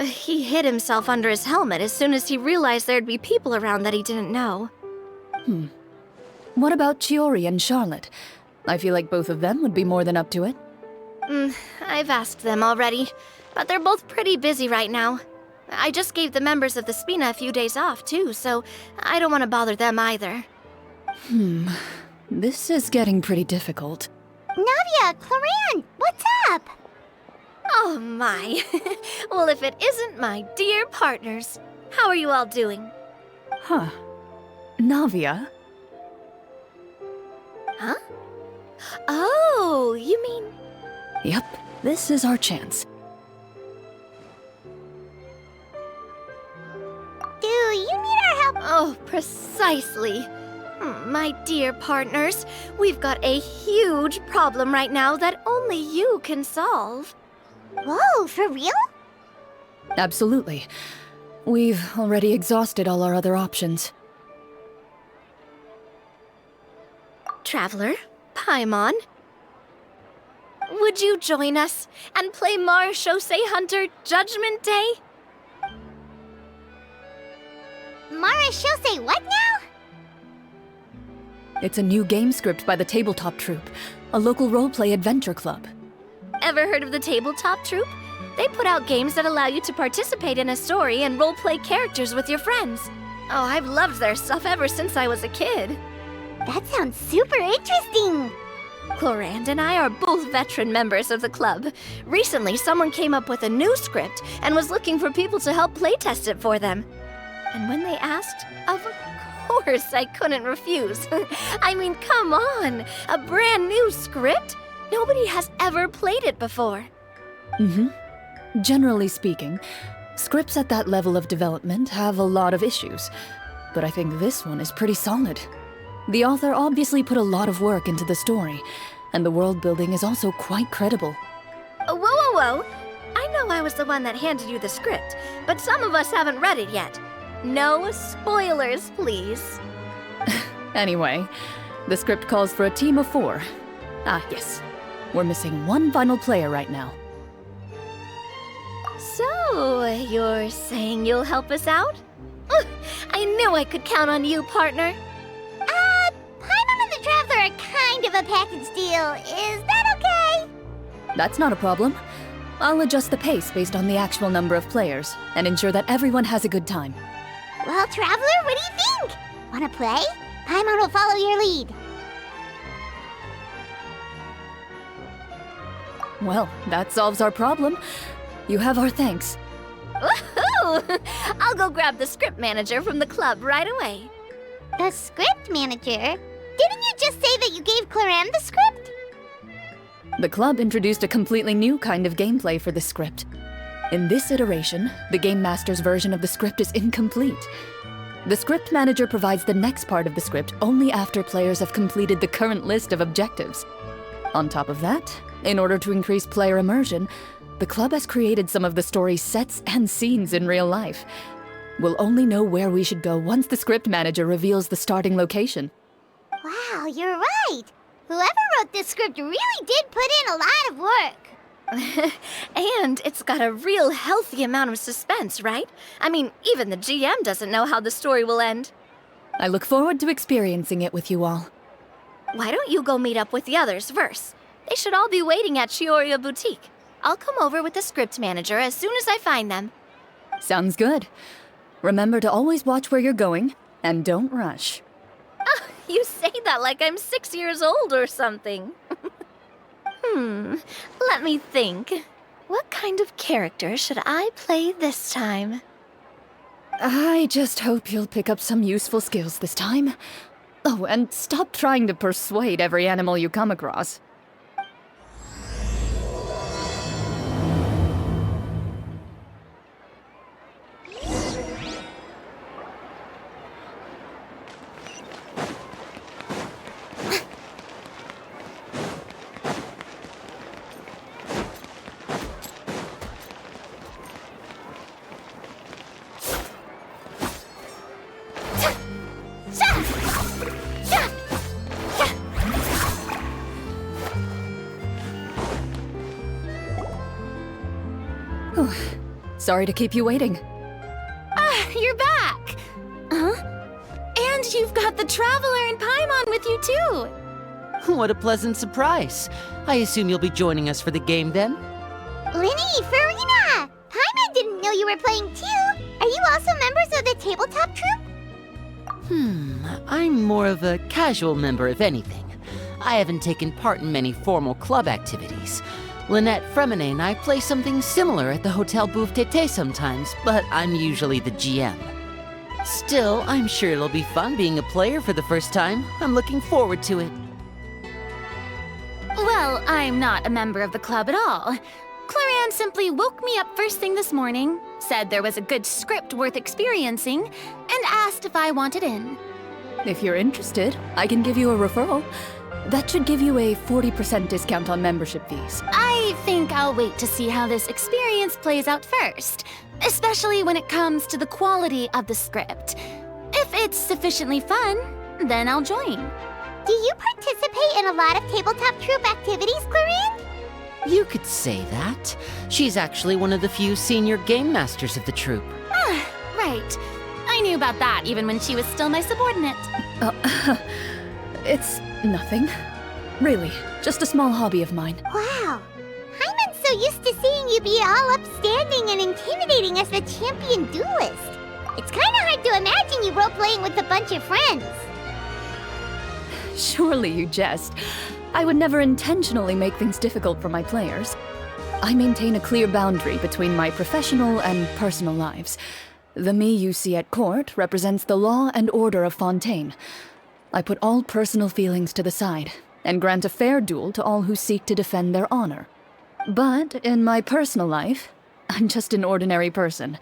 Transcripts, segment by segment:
He hid himself under his helmet as soon as he realized there'd be people around that he didn't know. What about Chiori and Charlotte? I feel like both of them would be more than up to it. I've asked them already, but they're both pretty busy right now. I just gave the members of the Spina a few days off, too, so I don't want to bother them either. This is getting pretty difficult. Navia, Clorinde, what's up? Oh my. Well, if it isn't my dear partners. How are you all doing? Huh. Navia? Huh? Oh, you mean... Yep, this is our chance. Do you need our help? Oh, precisely. My dear partners, we've got a huge problem right now that only you can solve. Whoa, for real? Absolutely. We've already exhausted all our other options. Traveler, Paimon, would you join us and play Marechaussee Hunter Judgment Day? Marechaussee what now? It's a new game script by the Tabletop Troupe, a local roleplay adventure club. Ever heard of the Tabletop Troupe? They put out games that allow you to participate in a story and roleplay characters with your friends. Oh, I've loved their stuff ever since I was a kid. That sounds super interesting. Clorinde and I are both veteran members of the club. Recently, someone came up with a new script and was looking for people to help playtest it for them. And when they asked, of course I couldn't refuse. I mean, come on, a brand new script? Nobody has ever played it before. Generally speaking, scripts at that level of development have a lot of issues, but I think this one is pretty solid. The author obviously put a lot of work into the story, and the world building is also quite credible. Whoa. I know I was the one that handed you the script, but some of us haven't read it yet. No spoilers, please. Anyway, the script calls for a team of 4. Ah, yes. We're missing one final player right now. So, you're saying you'll help us out? I knew I could count on you, partner. Paimon and the Traveler are kind of a package deal. Is that okay? That's not a problem. I'll adjust the pace based on the actual number of players, and ensure that everyone has a good time. Well, Traveler, what do you think? Wanna play? Paimon will follow your lead. Well, that solves our problem. You have our thanks. Woohoo! I'll go grab the script manager from the club right away. The script manager? Didn't you just say that you gave Clorinde the script? The club introduced a completely new kind of gameplay for the script. In this iteration, the Game Master's version of the script is incomplete. The script manager provides the next part of the script only after players have completed the current list of objectives. On top of that, in order to increase player immersion, the club has created some of the story's sets and scenes in real life. We'll only know where we should go once the script manager reveals the starting location. Wow, you're right. Whoever wrote this script really did put in a lot of work. And it's got a real healthy amount of suspense, right? I mean, even the GM doesn't know how the story will end. I look forward to experiencing it with you all. Why don't you go meet up with the others first? They should all be waiting at Chioria Boutique. I'll come over with the script manager as soon as I find them. Sounds good. Remember to always watch where you're going, and don't rush. You say that like I'm 6 years old or something. Let me think. What kind of character should I play this time? I just hope you'll pick up some useful skills this time. Oh, and stop trying to persuade every animal you come across. Sorry to keep you waiting. Ah, you're back! Huh? And you've got the Traveler and Paimon with you too! What a pleasant surprise. I assume you'll be joining us for the game then? Linny, Farina! Paimon didn't know you were playing too! Are you also members of the tabletop troupe? I'm more of a casual member if anything. I haven't taken part in many formal club activities. Lynette Fremine and I play something similar at the Hotel Bouffe Tété sometimes, but I'm usually the GM. Still, I'm sure it'll be fun being a player for the first time. I'm looking forward to it. Well, I'm not a member of the club at all. Clorinde simply woke me up first thing this morning, said there was a good script worth experiencing, and asked if I wanted in. If you're interested, I can give you a referral. That should give you a 40% discount on membership fees. I think I'll wait to see how this experience plays out first, especially when it comes to the quality of the script. If it's sufficiently fun, then I'll join. Do you participate in a lot of tabletop troupe activities, Clorinde? You could say that. She's actually one of the few senior game masters of the troupe. Ah, right. I knew about that even when she was still my subordinate. It's nothing. Really, just a small hobby of mine. Wow. Paimon's so used to seeing you be all upstanding and intimidating as the champion duelist. It's kinda hard to imagine you role-playing with a bunch of friends. Surely you jest. I would never intentionally make things difficult for my players. I maintain a clear boundary between my professional and personal lives. The me you see at court represents the law and order of Fontaine. I put all personal feelings to the side and grant a fair duel to all who seek to defend their honor. But in my personal life, I'm just an ordinary person.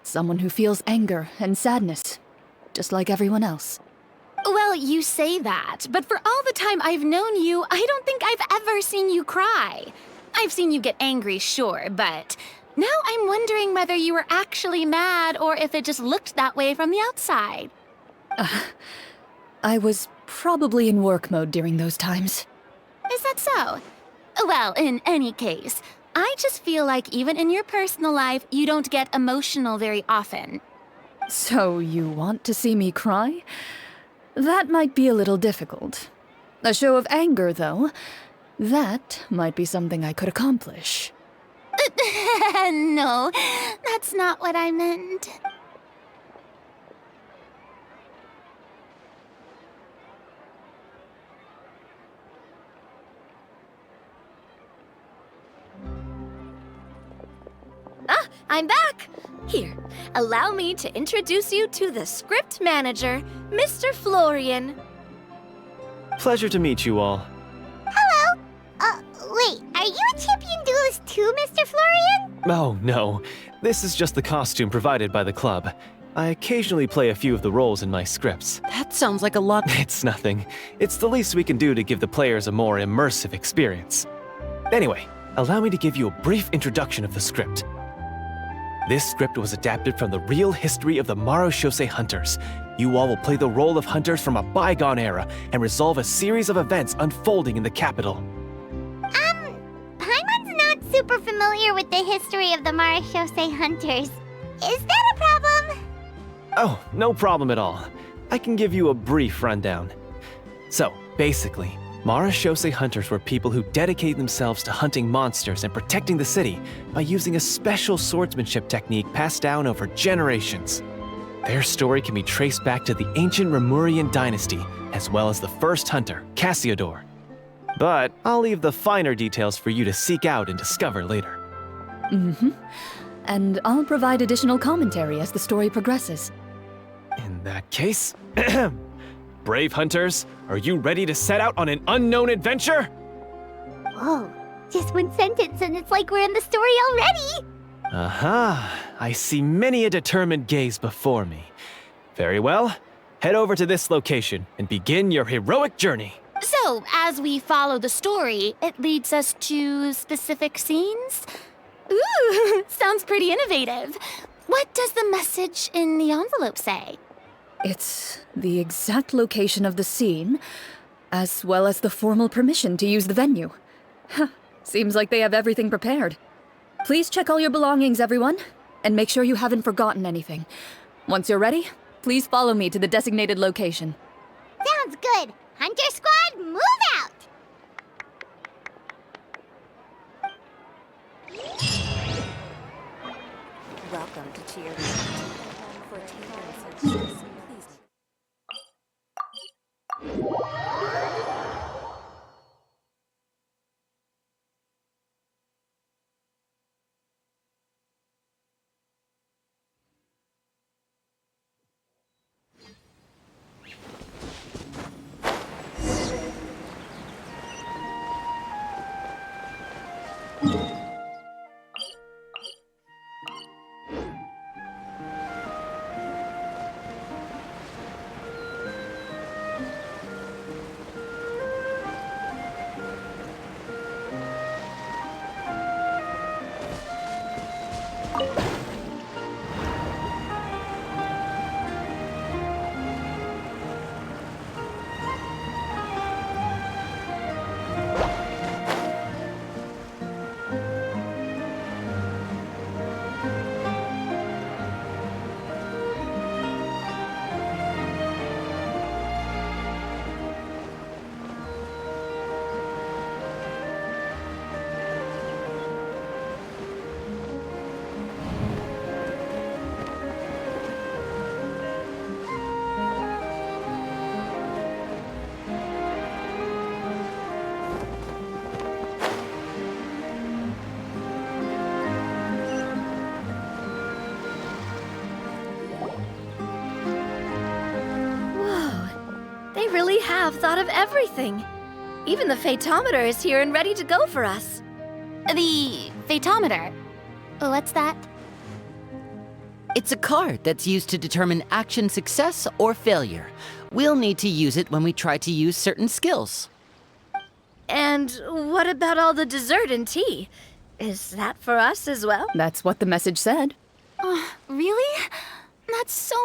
Someone who feels anger and sadness, just like everyone else. Well, you say that, but for all the time I've known you, I don't think I've ever seen you cry. I've seen you get angry, sure, but now I'm wondering whether you were actually mad or if it just looked that way from the outside. I was probably in work mode during those times. Is that so? Well, in any case, I just feel like even in your personal life, you don't get emotional very often. So you want to see me cry? That might be a little difficult. A show of anger, though, that might be something I could accomplish. No, that's not what I meant. Ah, I'm back! Here, allow me to introduce you to the script manager, Mr. Florian. Pleasure to meet you all. Hello. Wait, are you a champion duelist too, Mr. Florian? Oh, no. This is just the costume provided by the club. I occasionally play a few of the roles in my scripts. That sounds like a lot. It's nothing. It's the least we can do to give the players a more immersive experience. Anyway, allow me to give you a brief introduction of the script. This script was adapted from the real history of the Marechaussee Hunters. You all will play the role of hunters from a bygone era and resolve a series of events unfolding in the capital. Paimon's not super familiar with the history of the Marechaussee Hunters. Is that a problem? Oh, no problem at all. I can give you a brief rundown. So, basically, Marechaussee Hunters were people who dedicated themselves to hunting monsters and protecting the city by using a special swordsmanship technique passed down over generations. Their story can be traced back to the ancient Remurian dynasty, as well as the first hunter, Cassiodor. But I'll leave the finer details for you to seek out and discover later. And I'll provide additional commentary as the story progresses. In that case, brave hunters, are you ready to set out on an unknown adventure? Whoa, just one sentence and it's like we're in the story already! Aha, I see many a determined gaze before me. Very well, head over to this location and begin your heroic journey. So, as we follow the story, it leads us to specific scenes? Ooh, sounds pretty innovative. What does the message in the envelope say? It's the exact location of the scene, as well as the formal permission to use the venue. Seems like they have everything prepared. Please check all your belongings, everyone, and make sure you haven't forgotten anything. Once you're ready, please follow me to the designated location. Sounds good. Hunter Squad, move out! Welcome to Cheerleading. For tailoring services, please. They really have thought of everything. Even the phaetometer is here and ready to go for us. The phaetometer? What's that? It's a card that's used to determine action success or failure. We'll need to use it when we try to use certain skills. And what about all the dessert and tea? Is that for us as well? That's what the message said. Really? That's so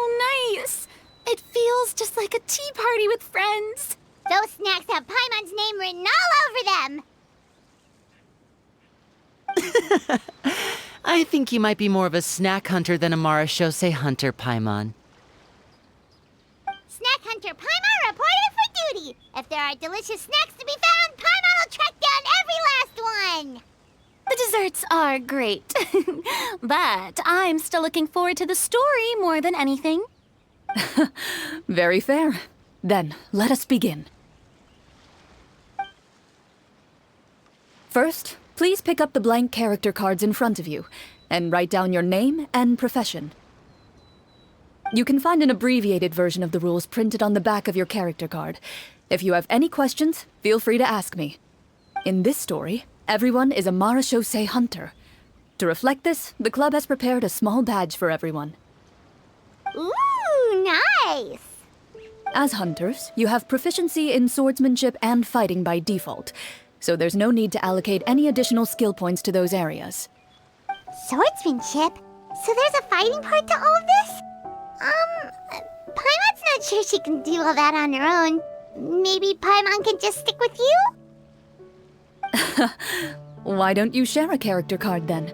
nice. It feels just like a tea party with friends. Those snacks have Paimon's name written all over them. I think you might be more of a snack hunter than a Marachose hunter, Paimon. Snack Hunter Paimon reported for duty. If there are delicious snacks to be found, Paimon will track down every last one. The desserts are great. But I'm still looking forward to the story more than anything. Very fair. Then, let us begin. First, please pick up the blank character cards in front of you and write down your name and profession. You can find an abbreviated version of the rules printed on the back of your character card. If you have any questions, feel free to ask me. In this story, everyone is a Marachose hunter. To reflect this, the club has prepared a small badge for everyone. Ooh, nice. As hunters, you have proficiency in swordsmanship and fighting by default, so there's no need to allocate any additional skill points to those areas. Swordsmanship? So there's a fighting part to all of this? Paimon's not sure she can do all that on her own. Maybe Paimon can just stick with you? Why don't you share a character card then?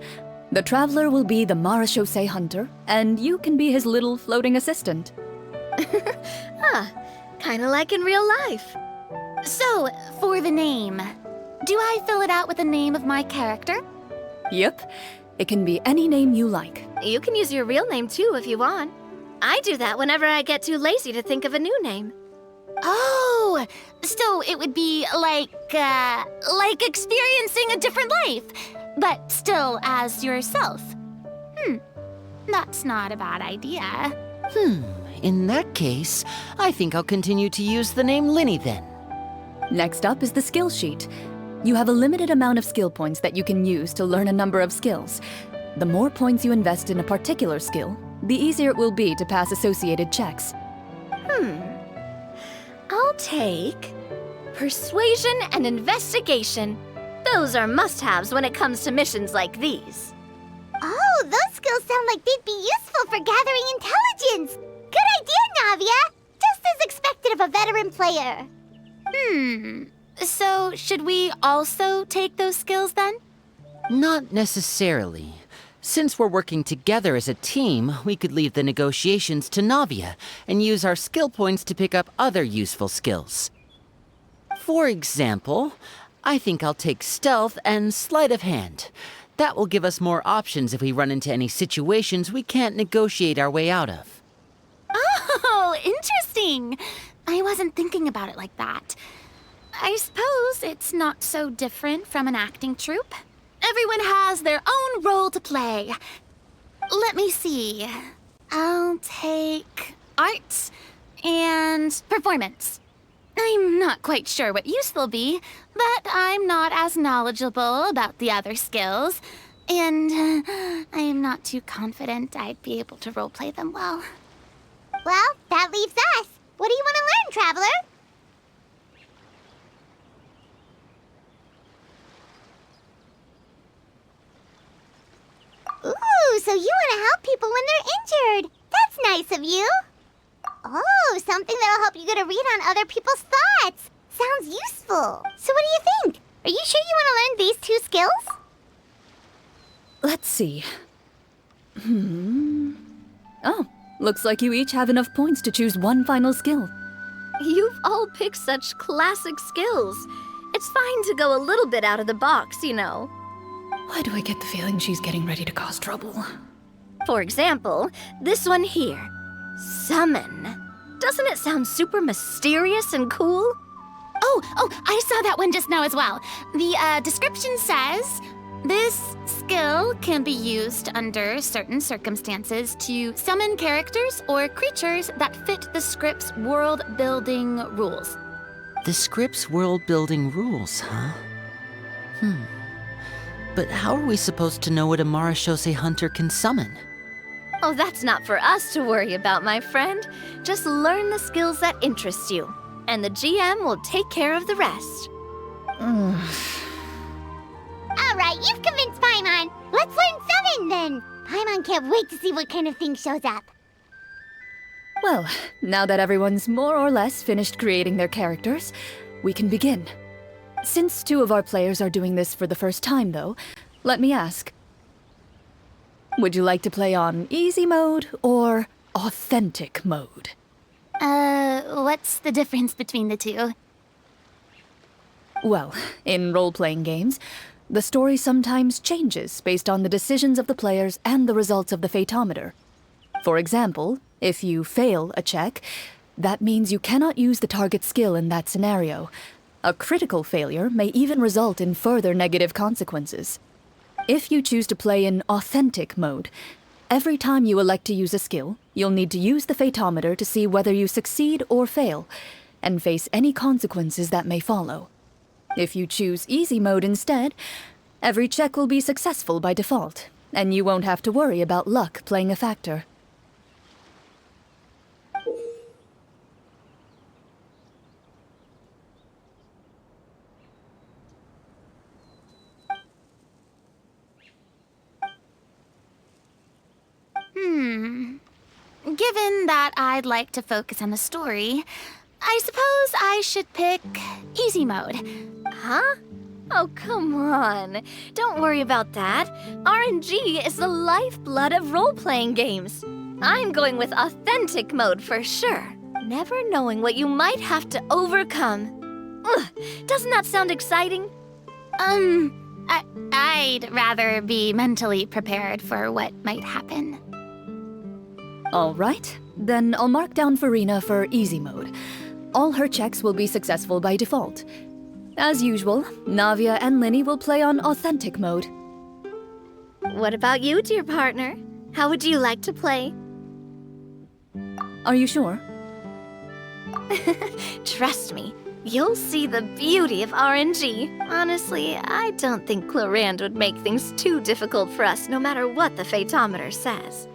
The Traveler will be the Marachose hunter, and you can be his little floating assistant. Kinda like in real life. So, for the name, do I fill it out with the name of my character? Yep, it can be any name you like. You can use your real name too if you want. I do that whenever I get too lazy to think of a new name. Oh, so it would be like experiencing a different life, but still as yourself. That's not a bad idea. In that case, I think I'll continue to use the name Linny then. Next up is the skill sheet. You have a limited amount of skill points that you can use to learn a number of skills. The more points you invest in a particular skill, the easier it will be to pass associated checks. I'll take persuasion and investigation. Those are must-haves when it comes to missions like these. Oh, those skills sound like they'd be useful for gathering intelligence. Good idea, Navia. Just as expected of a veteran player. So should we also take those skills then? Not necessarily. Since we're working together as a team, we could leave the negotiations to Navia and use our skill points to pick up other useful skills. For example, I think I'll take stealth and sleight of hand. That will give us more options if we run into any situations we can't negotiate our way out of. Oh, interesting. I wasn't thinking about it like that. I suppose it's not so different from an acting troupe. Everyone has their own role to play. Let me see. I'll take arts and performance. I'm not quite sure what use they'll be, but I'm not as knowledgeable about the other skills, and I am not too confident I'd be able to roleplay them well. Well, that leaves us. What do you want to learn, Traveler? Ooh, so you want to help people when they're injured. That's nice of you. Oh, something that'll help you get a read on other people's thoughts. Sounds useful. So what do you think? Are you sure you want to learn these 2 skills? Let's see. Oh, looks like you each have enough points to choose one final skill. You've all picked such classic skills. It's fine to go a little bit out of the box, you know. Why do I get the feeling she's getting ready to cause trouble? For example, this one here. Summon. Doesn't it sound super mysterious and cool? Oh, I saw that one just now as well. The description says, this skill can be used under certain circumstances to summon characters or creatures that fit the script's world-building rules. The script's world-building rules, huh? But how are we supposed to know what a Marashose hunter can summon? Oh, that's not for us to worry about, my friend. Just learn the skills that interest you, and the GM will take care of the rest. All right, you've convinced Paimon. Let's learn Summon, then. Paimon can't wait to see what kind of thing shows up. Well, now that everyone's more or less finished creating their characters, we can begin. Since 2 of our players are doing this for the first time, though, let me ask. Would you like to play on easy mode or authentic mode? What's the difference between the 2? Well, in role-playing games, the story sometimes changes based on the decisions of the players and the results of the Fatometer. For example, if you fail a check, that means you cannot use the target skill in that scenario. A critical failure may even result in further negative consequences. If you choose to play in authentic mode, every time you elect to use a skill, you'll need to use the Fatometer to see whether you succeed or fail, and face any consequences that may follow. If you choose easy mode instead, every check will be successful by default, and you won't have to worry about luck playing a factor. Given that I'd like to focus on the story, I suppose I should pick easy mode. Huh? Oh, come on. Don't worry about that. RNG is the lifeblood of role-playing games. I'm going with authentic mode for sure. Never knowing what you might have to overcome. Ugh, doesn't that sound exciting? I'd rather be mentally prepared for what might happen. All right, then I'll mark down Farina for easy mode. All her checks will be successful by default. As usual, Navia and Linny will play on authentic mode. What about you, dear partner? How would you like to play? Are you sure? Trust me, you'll see the beauty of RNG. Honestly, I don't think Clorinde would make things too difficult for us no matter what the Fatometer says.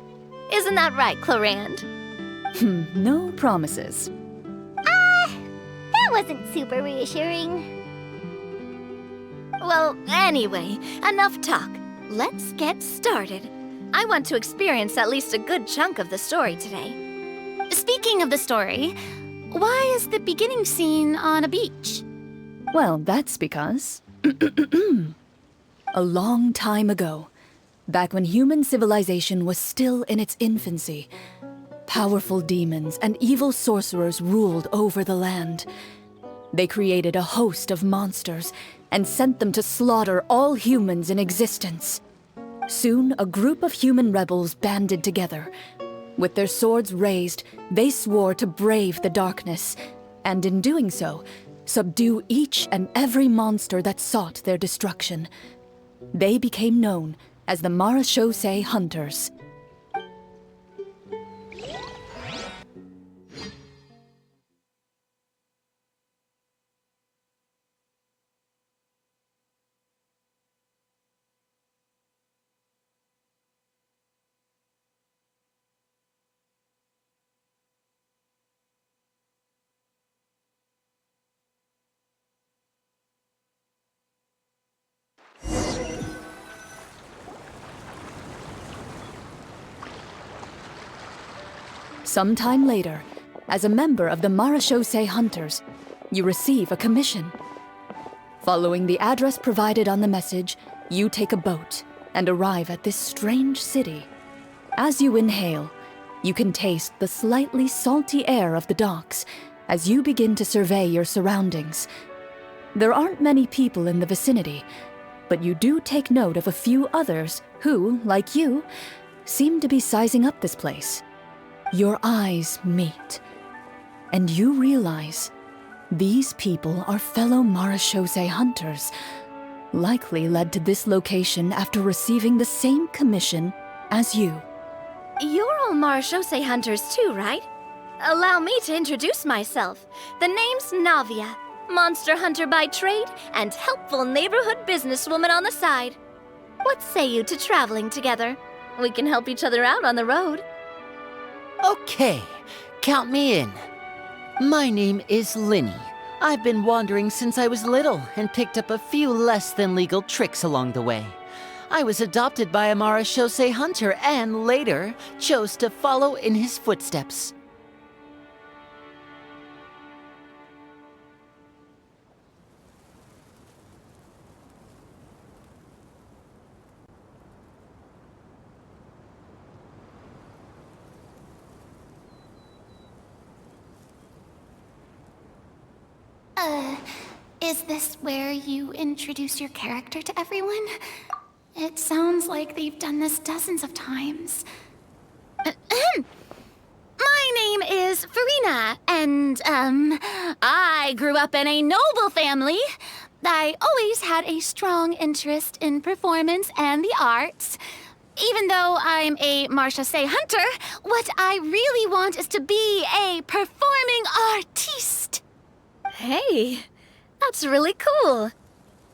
Isn't that right, Clorinde? No promises. That wasn't super reassuring. Well, anyway, enough talk. Let's get started. I want to experience at least a good chunk of the story today. Speaking of the story, why is the beginning scene on a beach? Well, that's because... A long time ago, back when human civilization was still in its infancy, powerful demons and evil sorcerers ruled over the land. They created a host of monsters and sent them to slaughter all humans in existence. Soon, a group of human rebels banded together. With their swords raised, they swore to brave the darkness, and in doing so, subdue each and every monster that sought their destruction. They became known as the Marachose Hunters. Sometime later, as a member of the Marachose Hunters, you receive a commission. Following the address provided on the message, you take a boat and arrive at this strange city. As you inhale, you can taste the slightly salty air of the docks as you begin to survey your surroundings. There aren't many people in the vicinity, but you do take note of a few others who, like you, seem to be sizing up this place. Your eyes meet, and you realize these people are fellow Marachose hunters, likely led to this location after receiving the same commission as you. You're all Marachose hunters too, right? Allow me to introduce myself. The name's Navia, monster hunter by trade and helpful neighborhood businesswoman on the side. What say you to traveling together? We can help each other out on the road. Okay, count me in. My name is Linny. I've been wandering since I was little and picked up a few less than legal tricks along the way. I was adopted by a Marachose hunter and later chose to follow in his footsteps. Is this where you introduce your character to everyone? It sounds like they've done this dozens of times. My name is Farina, and, I grew up in a noble family. I always had a strong interest in performance and the arts. Even though I'm a Marachose hunter, what I really want is to be a performing artiste. Hey, that's really cool.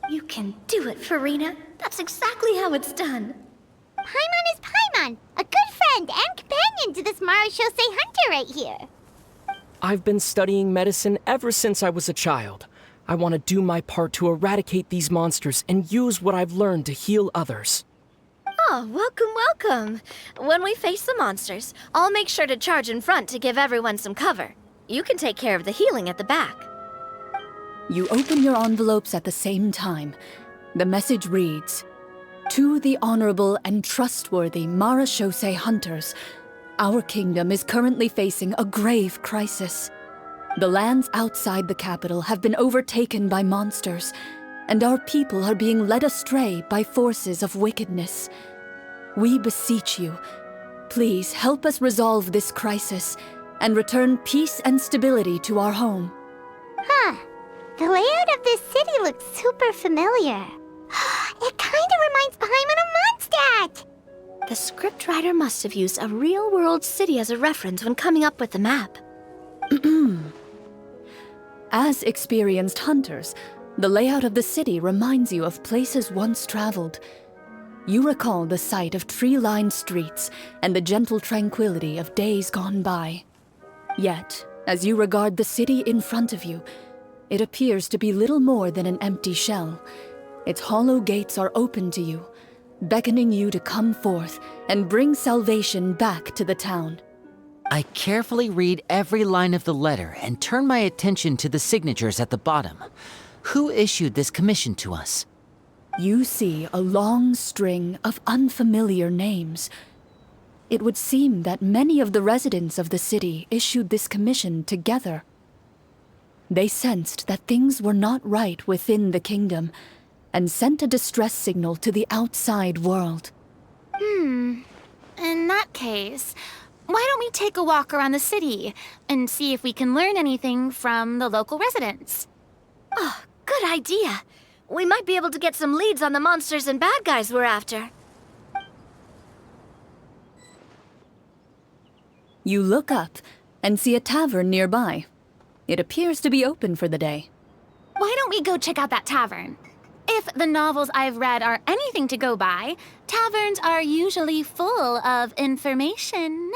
You can do it, Farina. That's exactly how it's done. Paimon is Paimon, a good friend and companion to this Marachose hunter right here. I've been studying medicine ever since I was a child. I want to do my part to eradicate these monsters and use what I've learned to heal others. Oh, welcome. When we face the monsters, I'll make sure to charge in front to give everyone some cover. You can take care of the healing at the back. You open your envelopes at the same time. The message reads, "To the honorable and trustworthy Marachose hunters, our kingdom is currently facing a grave crisis. The lands outside the capital have been overtaken by monsters, and our people are being led astray by forces of wickedness. We beseech you, please help us resolve this crisis and return peace and stability to our home." Huh. The layout of this city looks super familiar. It kind of reminds Paimon of Mondstadt! The scriptwriter must have used a real-world city as a reference when coming up with the map. As experienced hunters, the layout of the city reminds you of places once traveled. You recall the sight of tree-lined streets and the gentle tranquility of days gone by. Yet, as you regard the city in front of you, it appears to be little more than an empty shell. Its hollow gates are open to you, beckoning you to come forth and bring salvation back to the town. I carefully read every line of the letter and turn my attention to the signatures at the bottom. Who issued this commission to us? You see a long string of unfamiliar names. It would seem that many of the residents of the city issued this commission together. They sensed that things were not right within the kingdom and sent a distress signal to the outside world. In that case, why don't we take a walk around the city and see if we can learn anything from the local residents? Oh, good idea. We might be able to get some leads on the monsters and bad guys we're after. You look up and see a tavern nearby. It appears to be open for the day. Why don't we go check out that tavern? If the novels I've read are anything to go by, taverns are usually full of information.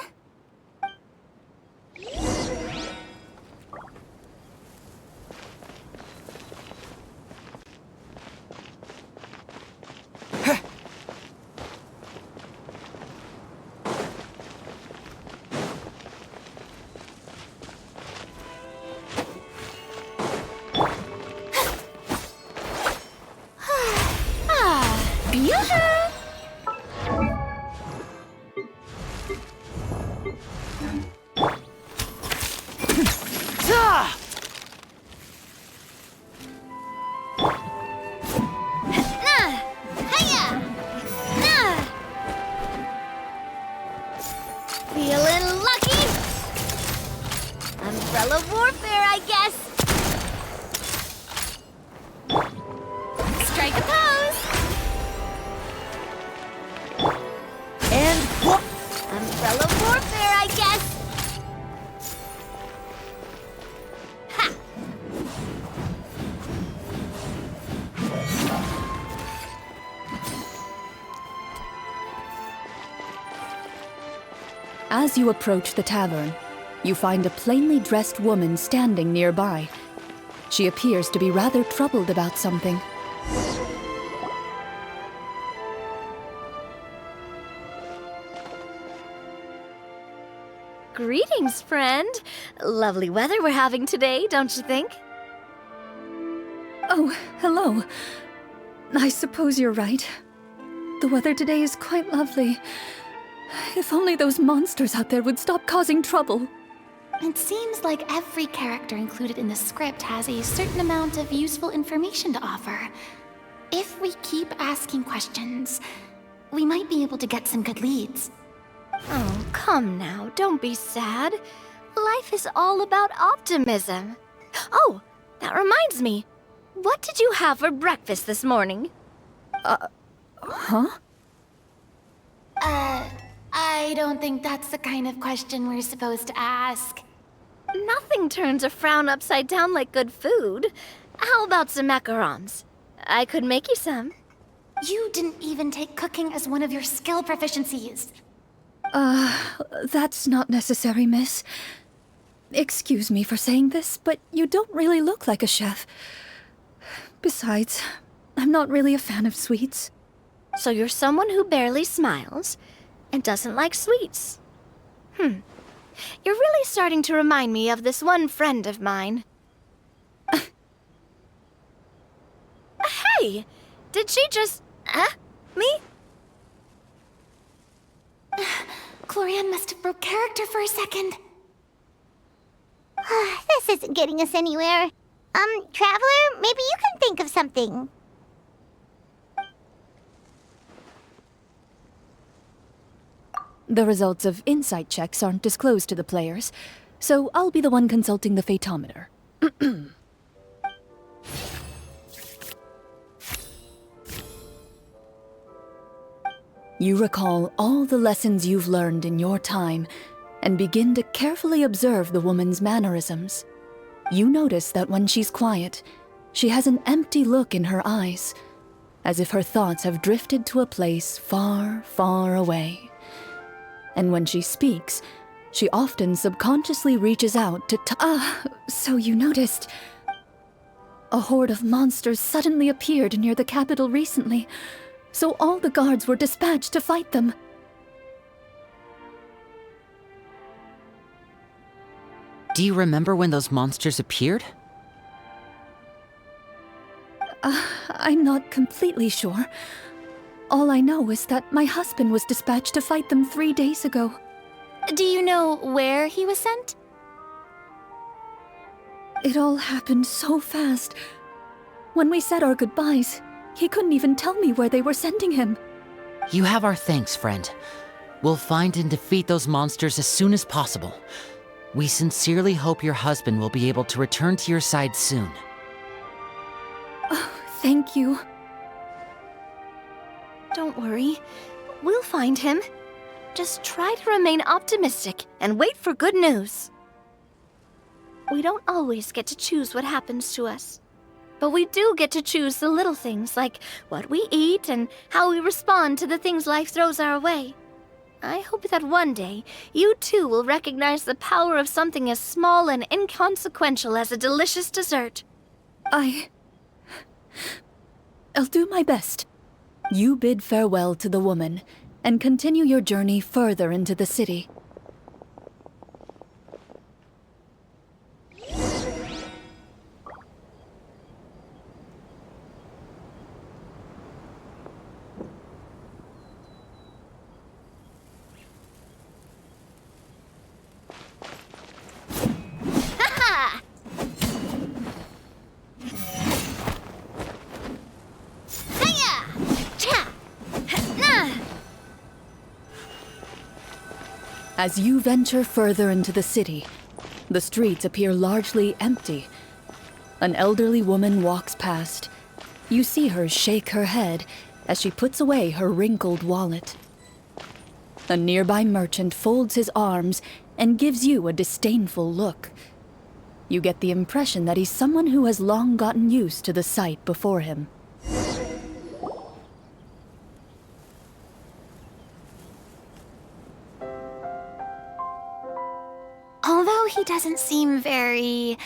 Feeling lucky? Umbrella warfare, I guess. Strike a pose! And whoop! Umbrella warfare, I guess. Ha! As you approach the tavern, you find a plainly dressed woman standing nearby. She appears to be rather troubled about something. Greetings, friend. Lovely weather we're having today, don't you think? Oh, hello. I suppose you're right. The weather today is quite lovely. If only those monsters out there would stop causing trouble. It seems like every character included in the script has a certain amount of useful information to offer. If we keep asking questions, we might be able to get some good leads. Oh, come now, don't be sad. Life is all about optimism. Oh, that reminds me. What did you have for breakfast this morning? Huh? I don't think that's the kind of question we're supposed to ask. Nothing turns a frown upside down like good food. How about some macarons? I could make you some. You didn't even take cooking as one of your skill proficiencies. That's not necessary, miss. Excuse me for saying this, but you don't really look like a chef. Besides, I'm not really a fan of sweets. So you're someone who barely smiles and doesn't like sweets. You're really starting to remind me of this one friend of mine. Hey! Did she just... me? Clorinde must have broke character for a second. This isn't getting us anywhere. Traveler, maybe you can think of something. The results of insight checks aren't disclosed to the players, so I'll be the one consulting the fatometer. You recall all the lessons you've learned in your time and begin to carefully observe the woman's mannerisms. You notice that when she's quiet, she has an empty look in her eyes, as if her thoughts have drifted to a place far, far away. And when she speaks, she often subconsciously reaches out to so you noticed. A horde of monsters suddenly appeared near the capital recently, so all the guards were dispatched to fight them. Do you remember when those monsters appeared? I'm not completely sure. All I know is that my husband was dispatched to fight them 3 days ago. Do you know where he was sent? It all happened so fast. When we said our goodbyes, he couldn't even tell me where they were sending him. You have our thanks, friend. We'll find and defeat those monsters as soon as possible. We sincerely hope your husband will be able to return to your side soon. Oh, thank you. Don't worry. We'll find him. Just try to remain optimistic and wait for good news. We don't always get to choose what happens to us. But we do get to choose the little things, like what we eat and how we respond to the things life throws our way. I hope that one day, you too will recognize the power of something as small and inconsequential as a delicious dessert. I'll do my best. You bid farewell to the woman, and continue your journey further into the city. As you venture further into the city, the streets appear largely empty. An elderly woman walks past. You see her shake her head as she puts away her wrinkled wallet. A nearby merchant folds his arms and gives you a disdainful look. You get the impression that he's someone who has long gotten used to the sight before him. Although he doesn't seem very...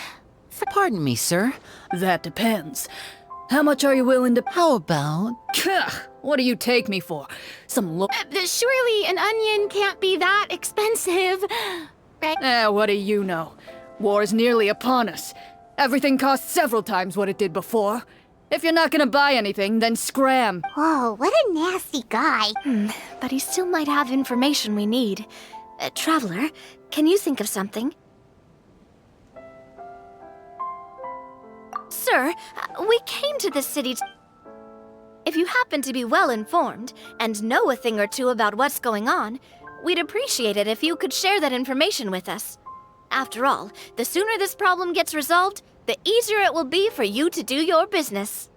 Pardon me, sir. That depends. How much are you willing to... How about... What do you take me for? Some look... Surely an onion can't be that expensive, right? What do you know? War's nearly upon us. Everything costs several times what it did before. If you're not gonna buy anything, then scram. Whoa, what a nasty guy. But he still might have information we need. Traveler, can you think of something? Sir, we came to this city If you happen to be well informed and know a thing or two about what's going on, we'd appreciate it if you could share that information with us. After all, the sooner this problem gets resolved, the easier it will be for you to do your business.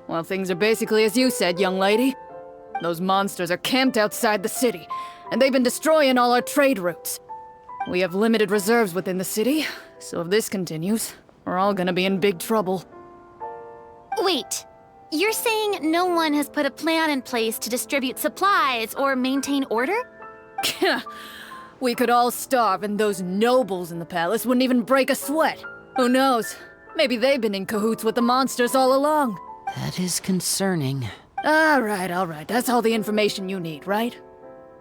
Well, things are basically as you said, young lady. Those monsters are camped outside the city, and they've been destroying all our trade routes. We have limited reserves within the city, so if this continues, we're all gonna be in big trouble. Wait, you're saying no one has put a plan in place to distribute supplies or maintain order? We could all starve and those nobles in the palace wouldn't even break a sweat. Who knows? Maybe they've been in cahoots with the monsters all along. That is concerning. All right. That's all the information you need, right?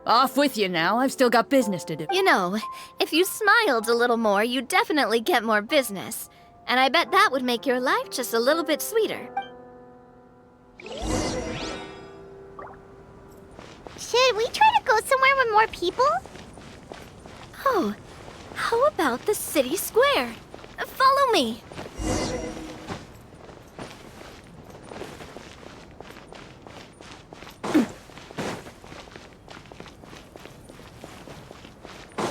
Off with you now. I've still got business to do. You know, if you smiled a little more, you'd definitely get more business. And I bet that would make your life just a little bit sweeter. Should we try to go somewhere with more people? Oh, how about the city square? Follow me.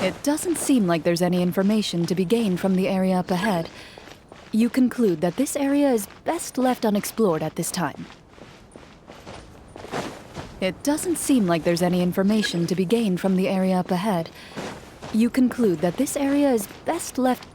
It doesn't seem like there's any information to be gained from the area up ahead. You conclude that this area is best left unexplored at this time. It doesn't seem like there's any information to be gained from the area up ahead. You conclude that this area is best left...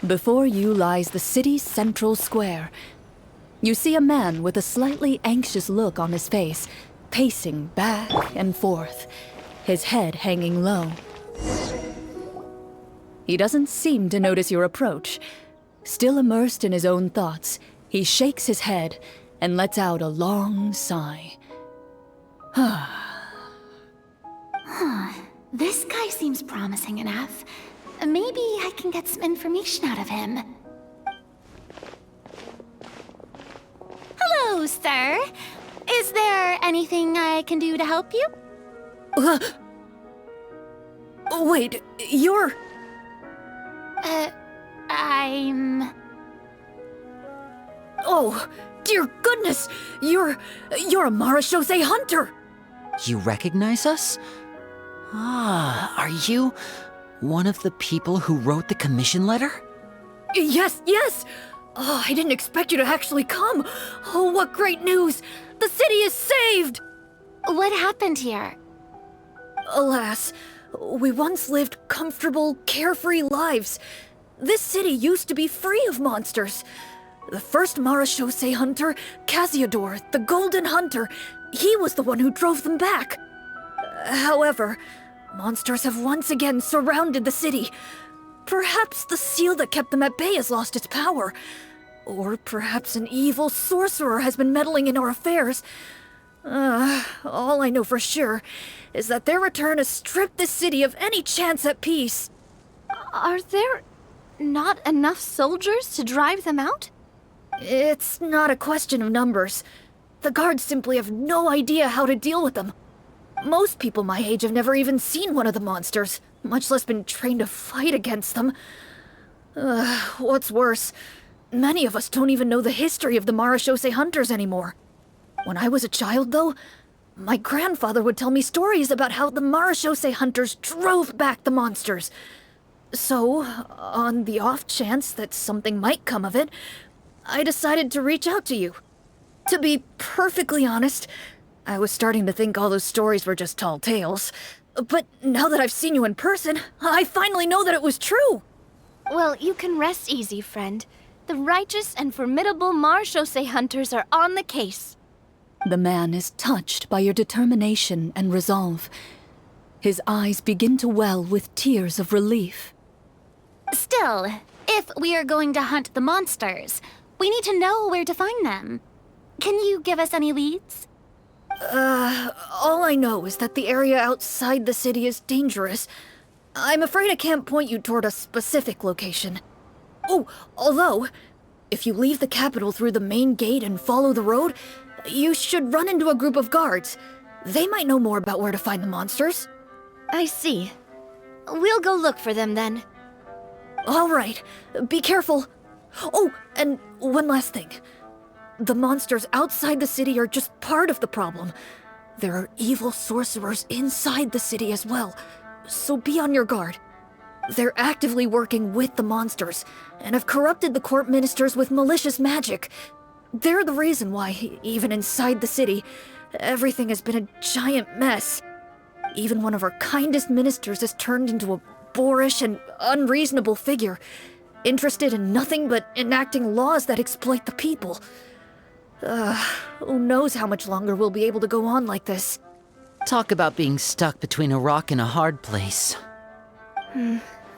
Before you lies the city's central square. You see a man with a slightly anxious look on his face, pacing back and forth, his head hanging low. He doesn't seem to notice your approach. Still immersed in his own thoughts, he shakes his head and lets out a long sigh. This guy seems promising enough. Maybe I can get some information out of him. Hello, sir. Is there anything I can do to help you? Wait, you're... I'm... Oh, dear goodness! You're a Marashose hunter! You recognize us? Ah, are you one of the people who wrote the commission letter? Yes, yes! Oh, I didn't expect you to actually come. Oh, what great news! The city is saved! What happened here? Alas, we once lived comfortable, carefree lives. This city used to be free of monsters. The first Marashose hunter, Casiodor, the Golden Hunter, he was the one who drove them back. However, monsters have once again surrounded the city. Perhaps the seal that kept them at bay has lost its power. Or perhaps an evil sorcerer has been meddling in our affairs. All I know for sure is that their return has stripped the city of any chance at peace. Are there not enough soldiers to drive them out? It's not a question of numbers. The guards simply have no idea how to deal with them. Most people my age have never even seen one of the monsters, much less been trained to fight against them. What's worse, many of us don't even know the history of the Marashose hunters anymore. When I was a child, though, my grandfather would tell me stories about how the Marashose hunters drove back the monsters. So, on the off chance that something might come of it, I decided to reach out to you. To be perfectly honest, I was starting to think all those stories were just tall tales. But now that I've seen you in person, I finally know that it was true! Well, you can rest easy, friend. The righteous and formidable Marashose hunters are on the case. The man is touched by your determination and resolve. His eyes begin to well with tears of relief. Still, if we are going to hunt the monsters, we need to know where to find them. Can you give us any leads? All I know is that the area outside the city is dangerous. I'm afraid I can't point you toward a specific location. Oh, although, if you leave the capital through the main gate and follow the road, you should run into a group of guards. They might know more about where to find the monsters. I see. We'll go look for them then. All right, be careful. Oh, and one last thing. The monsters outside the city are just part of the problem. There are evil sorcerers inside the city as well, so be on your guard. They're actively working with the monsters, and have corrupted the court ministers with malicious magic. They're the reason why, even inside the city, everything has been a giant mess. Even one of our kindest ministers has turned into a boorish and unreasonable figure, interested in nothing but enacting laws that exploit the people. Who knows how much longer we'll be able to go on like this. Talk about being stuck between a rock and a hard place.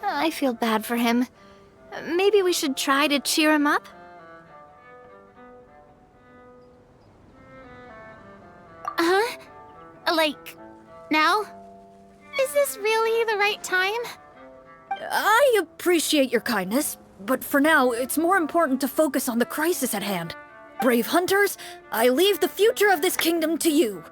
I feel bad for him. Maybe we should try to cheer him up? Huh? Like, now? Is this really the right time? I appreciate your kindness, but for now, it's more important to focus on the crisis at hand. Brave hunters, I leave the future of this kingdom to you.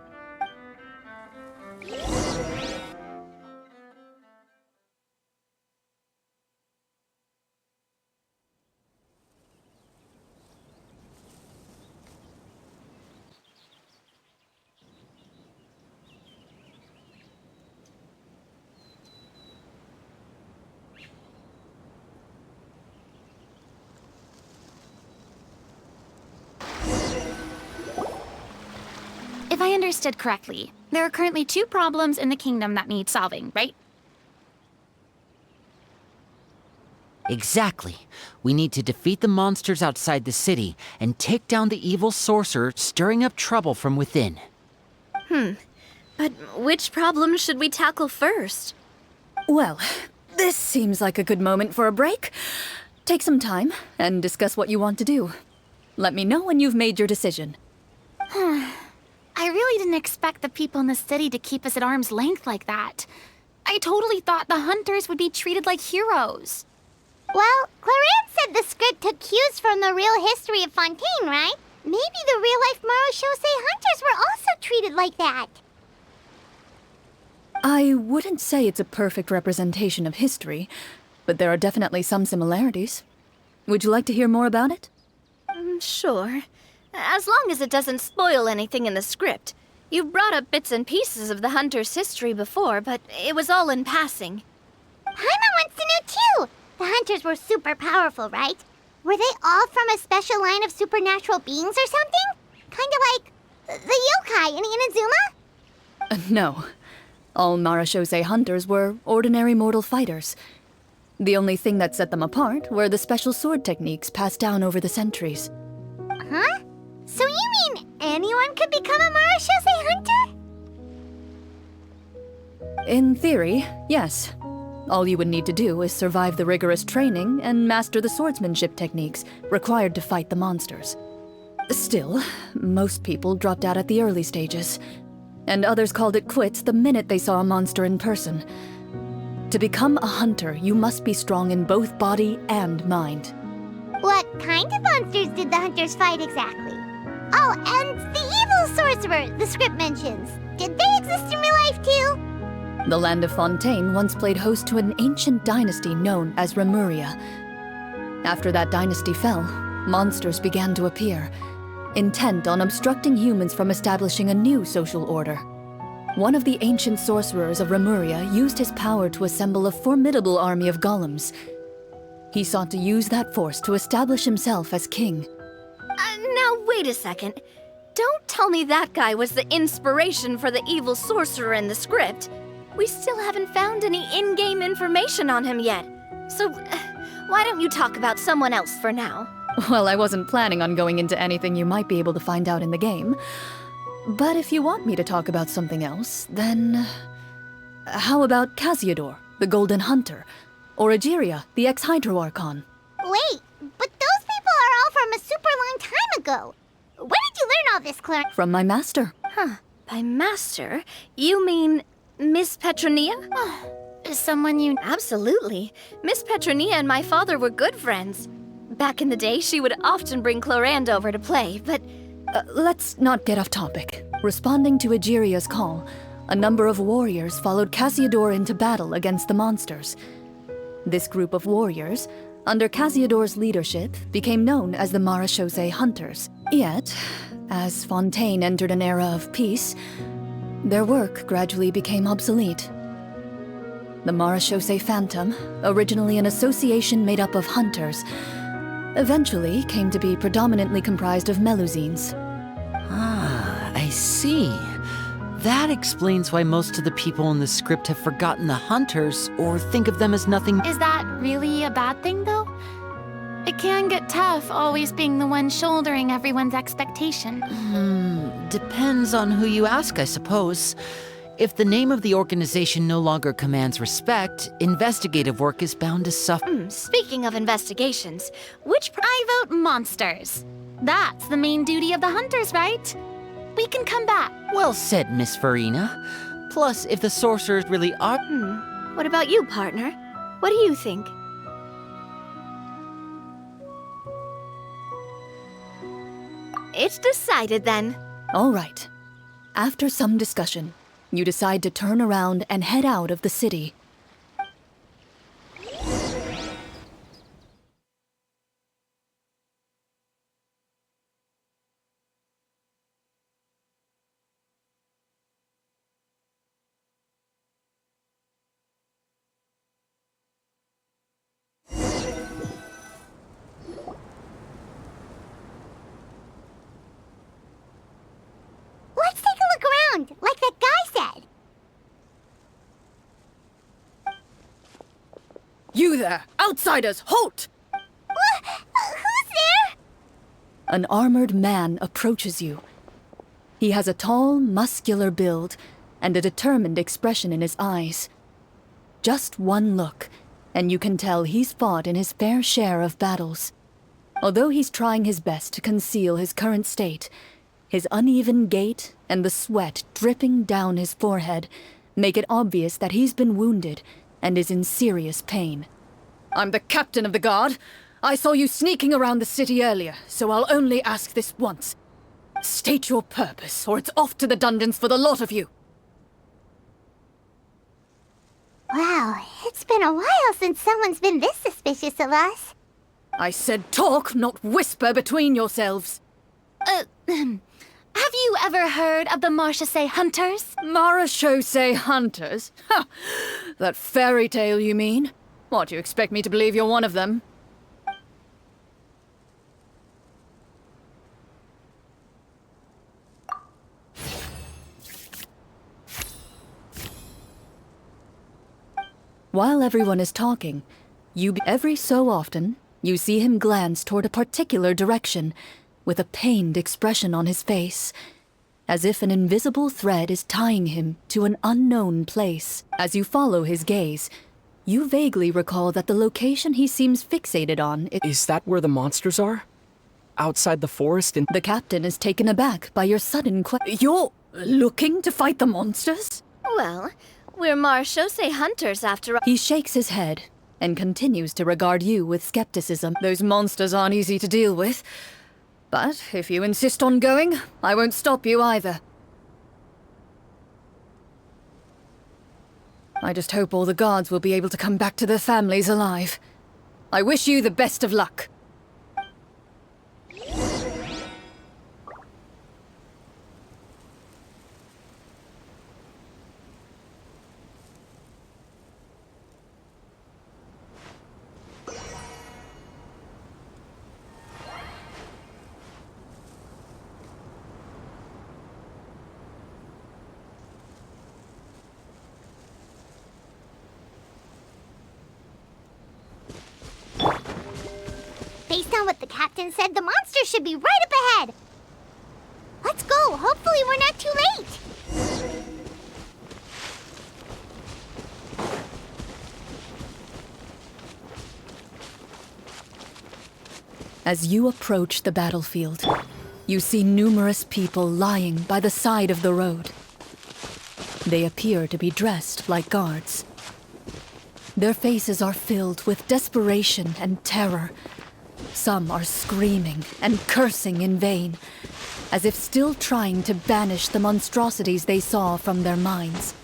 If I understood correctly, there are currently 2 problems in the kingdom that need solving, right? Exactly. We need to defeat the monsters outside the city and take down the evil sorcerer stirring up trouble from within. But which problem should we tackle first? Well, this seems like a good moment for a break. Take some time and discuss what you want to do. Let me know when you've made your decision. I really didn't expect the people in the city to keep us at arm's length like that. I totally thought the hunters would be treated like heroes. Well, Clorinde said the script took cues from the real history of Fontaine, right? Maybe the real-life Marachose hunters were also treated like that. I wouldn't say it's a perfect representation of history, but there are definitely some similarities. Would you like to hear more about it? Sure. As long as it doesn't spoil anything in the script. You brought up bits and pieces of the hunter's history before, but it was all in passing. Paimon wants to know too! The hunters were super powerful, right? Were they all from a special line of supernatural beings or something? Kinda like the yokai in Inazuma? No. All Marachose hunters were ordinary mortal fighters. The only thing that set them apart were the special sword techniques passed down over the centuries. Huh? So you mean anyone could become a Marachose hunter? In theory, yes. All you would need to do is survive the rigorous training and master the swordsmanship techniques required to fight the monsters. Still, most people dropped out at the early stages, and others called it quits the minute they saw a monster in person. To become a hunter, you must be strong in both body and mind. What kind of monsters did the hunters fight exactly? Oh, and the evil sorcerer the script mentions. Did they exist in real life too? The land of Fontaine once played host to an ancient dynasty known as Remuria. After that dynasty fell, monsters began to appear, intent on obstructing humans from establishing a new social order. One of the ancient sorcerers of Remuria used his power to assemble a formidable army of golems. He sought to use that force to establish himself as king. Now, wait a second. Don't tell me that guy was the inspiration for the evil sorcerer in the script. We still haven't found any in-game information on him yet. So, why don't you talk about someone else for now? Well, I wasn't planning on going into anything you might be able to find out in the game. But if you want me to talk about something else, then... How about Casiodor, the Golden Hunter? Or Egeria, the ex-Hydro-Archon? Wait, but those people are all from a super long time ago. Where did you learn all this, Clorinde? From my master. By master, you mean Miss Petronia? Someone you... Absolutely. Miss Petronia and my father were good friends. Back in the day, she would often bring Clorinde over to play, but... Let's not get off topic. Responding to Egeria's call, a number of warriors followed Casiodor into battle against the monsters. This group of warriors, under Casiodor's leadership, became known as the Marachose Hunters. Yet, as Fontaine entered an era of peace, their work gradually became obsolete. The Marachose Phantom, originally an association made up of hunters, eventually came to be predominantly comprised of Melusines. Ah, I see. That explains why most of the people in the script have forgotten the hunters or think of them as nothing. Is that really a bad thing, though? It can get tough always being the one shouldering everyone's expectation. Depends on who you ask, I suppose. If the name of the organization no longer commands respect, investigative work is bound to suffer. Speaking of investigations, which I vote monsters. That's the main duty of the hunters, right? We can come back. Well said, Miss Farina. Plus, if the sorcerers really are... What about you, partner? What do you think? It's decided then. All right. After some discussion, you decide to turn around and head out of the city. Let's take a look around, like that guy said. You there, out Outsiders, halt! Who's there? An armored man approaches you. He has a tall, muscular build and a determined expression in his eyes. Just one look, and you can tell he's fought in his fair share of battles. Although he's trying his best to conceal his current state, his uneven gait and the sweat dripping down his forehead make it obvious that he's been wounded and is in serious pain. I'm the captain of the guard. I saw you sneaking around the city earlier, so I'll only ask this once. State your purpose, or it's off to the dungeons for the lot of you. Wow, it's been a while since someone's been this suspicious of us. I said talk, not whisper between yourselves. Have you ever heard of the Marchese Hunters? Marachose hunters? Ha! That fairy tale, you mean? What, you expect me to believe you're one of them? While everyone is talking, every so often, you see him glance toward a particular direction, with a pained expression on his face, as if an invisible thread is tying him to an unknown place. As you follow his gaze, you vaguely recall that the location he seems fixated on Is that where the monsters are? Outside the forest in... The captain is taken aback by your sudden You're looking to fight the monsters? Well, we're Marchose hunters after all. He shakes his head and continues to regard you with skepticism. Those monsters aren't easy to deal with. But if you insist on going, I won't stop you either. I just hope all the guards will be able to come back to their families alive. I wish you the best of luck. Based on what the captain said, the monster should be right up ahead. Let's go. Hopefully we're not too late. As you approach the battlefield, you see numerous people lying by the side of the road. They appear to be dressed like guards. Their faces are filled with desperation and terror. Some are screaming and cursing in vain, as if still trying to banish the monstrosities they saw from their minds.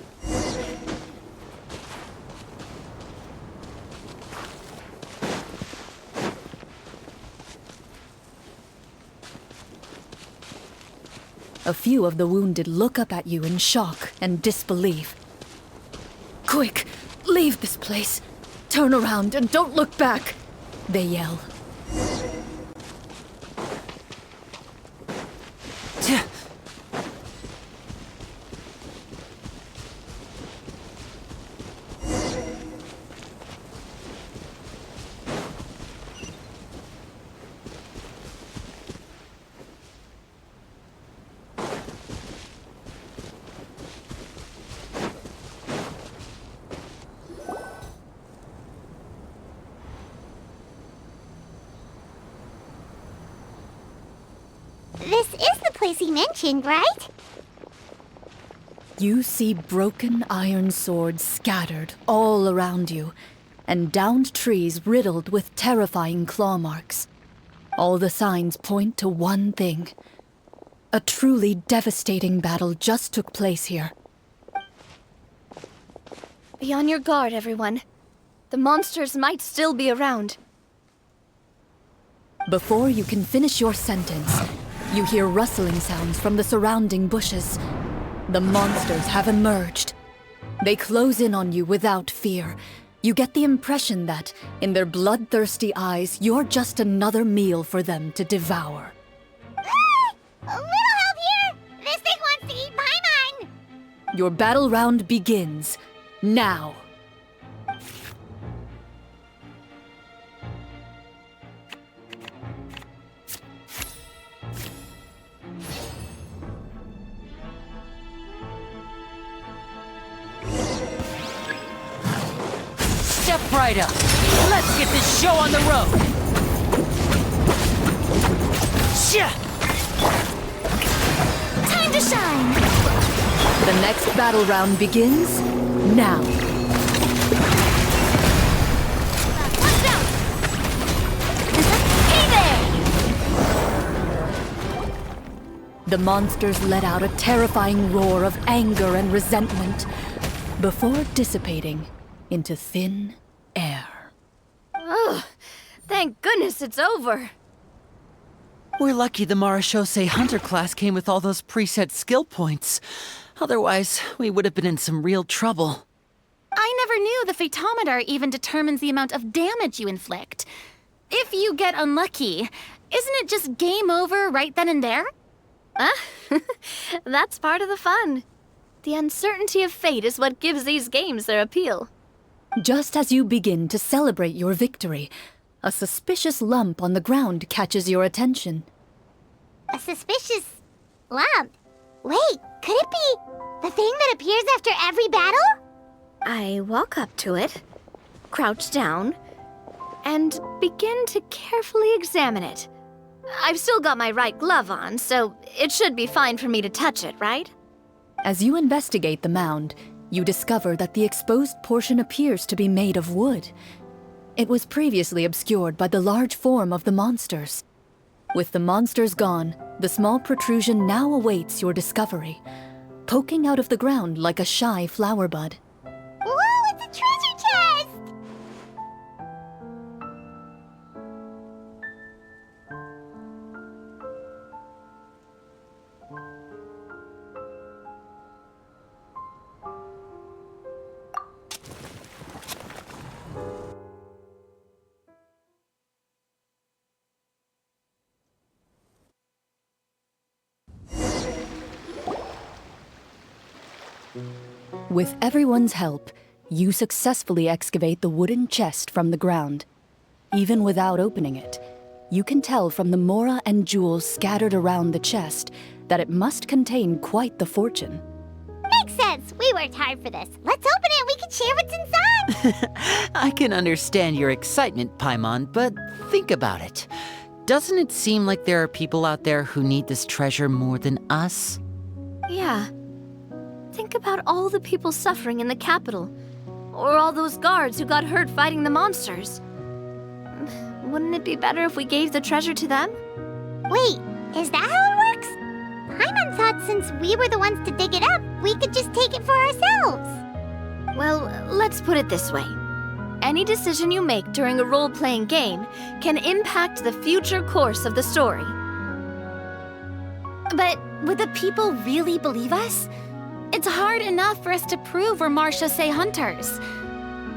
A few of the wounded look up at you in shock and disbelief. Quick, leave this place. Turn around and don't look back, they yell. This is the place he mentioned, right? You see broken iron swords scattered all around you, and downed trees riddled with terrifying claw marks. All the signs point to one thing. A truly devastating battle just took place here. Be on your guard, everyone. The monsters might still be around. Before you can finish your sentence, you hear rustling sounds from the surrounding bushes. The monsters have emerged. They close in on you without fear. You get the impression that, in their bloodthirsty eyes, you're just another meal for them to devour. A little help here! This thing wants to eat Paimon! Your battle round begins now. Step right up. Let's get this show on the road. Shia! Time to shine! The next battle round begins now. Watch out! Hey there! The monsters let out a terrifying roar of anger and resentment before dissipating into thin air. Ugh, thank goodness it's over. We're lucky the Marashose Hunter class came with all those preset skill points. Otherwise, we would have been in some real trouble. I never knew the photometer even determines the amount of damage you inflict. If you get unlucky, isn't it just game over right then and there? That's part of the fun. The uncertainty of fate is what gives these games their appeal. Just as you begin to celebrate your victory, a suspicious lump on the ground catches your attention. A suspicious lump? Wait, could it be the thing that appears after every battle? I walk up to it, crouch down, and begin to carefully examine it. I've still got my right glove on, so it should be fine for me to touch it, right? As you investigate the mound, you discover that the exposed portion appears to be made of wood. It was previously obscured by the large form of the monsters. With the monsters gone, the small protrusion now awaits your discovery, poking out of the ground like a shy flower bud. Whoa, it's a treasure chest! With everyone's help, you successfully excavate the wooden chest from the ground. Even without opening it, you can tell from the mora and jewels scattered around the chest that it must contain quite the fortune. Makes sense. We worked hard for this. Let's open it and we can share what's inside. I can understand your excitement, Paimon, but think about it. Doesn't it seem like there are people out there who need this treasure more than us? Yeah. Think about all the people suffering in the capital, or all those guards who got hurt fighting the monsters. Wouldn't it be better if we gave the treasure to them? Wait, is that how it works? Paimon thought since we were the ones to dig it up, we could just take it for ourselves. Well, let's put it this way. Any decision you make during a role-playing game can impact the future course of the story. But would the people really believe us? It's hard enough for us to prove we're Marashose hunters.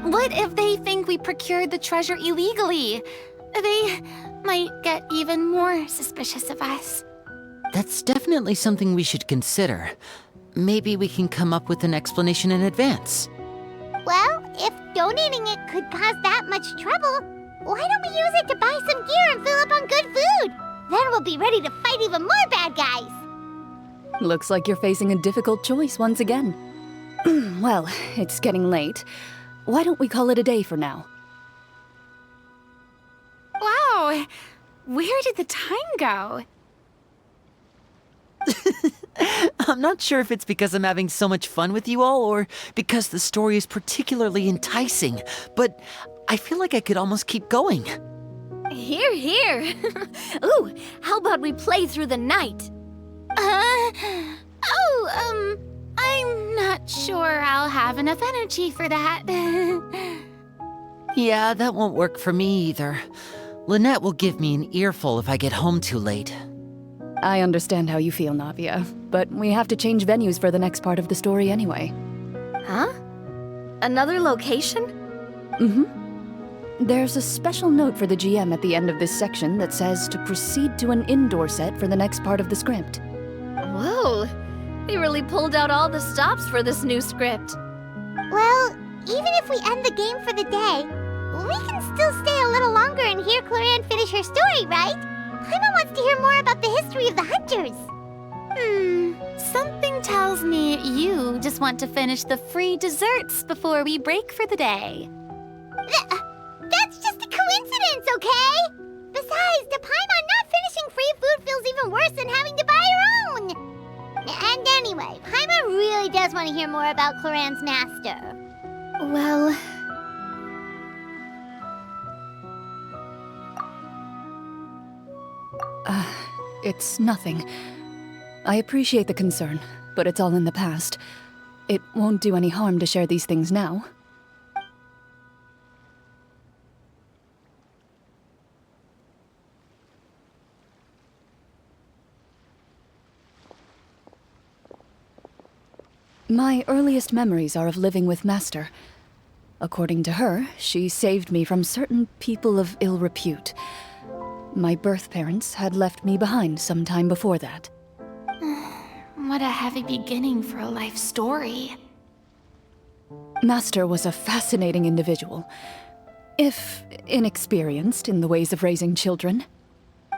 What if they think we procured the treasure illegally? They might get even more suspicious of us. That's definitely something we should consider. Maybe we can come up with an explanation in advance. Well, if donating it could cause that much trouble, why don't we use it to buy some gear and fill up on good food? Then we'll be ready to fight even more bad guys. Looks like you're facing a difficult choice once again. Well, it's getting late. Why don't we call it a day for now? Wow, where did the time go? I'm not sure if it's because I'm having so much fun with you all or because the story is particularly enticing, but I feel like I could almost keep going. Here, here. Ooh, how about we play through the night? I'm not sure I'll have enough energy for that. Yeah, that won't work for me either. Lynette will give me an earful if I get home too late. I understand how you feel, Navia, but we have to change venues for the next part of the story anyway. Huh? Another location? There's a special note for the GM at the end of this section that says to proceed to an indoor set for the next part of the script. Whoa, they really pulled out all the stops for this new script. Well, even if we end the game for the day, we can still stay a little longer and hear Clorinde finish her story, right? Paimon wants to hear more about the history of the hunters. Something tells me you just want to finish the free desserts before we break for the day. That's just a coincidence, okay? Besides, to Paimon, not finishing free food feels even worse than having to buy your own. And anyway, Paimon really does want to hear more about Clorinde's master. Well, It's nothing. I appreciate the concern, but it's all in the past. It won't do any harm to share these things now. My earliest memories are of living with Master. According to her, she saved me from certain people of ill repute. My birth parents had left me behind some time before that. What a heavy beginning for a life story. Master was a fascinating individual, if inexperienced in the ways of raising children.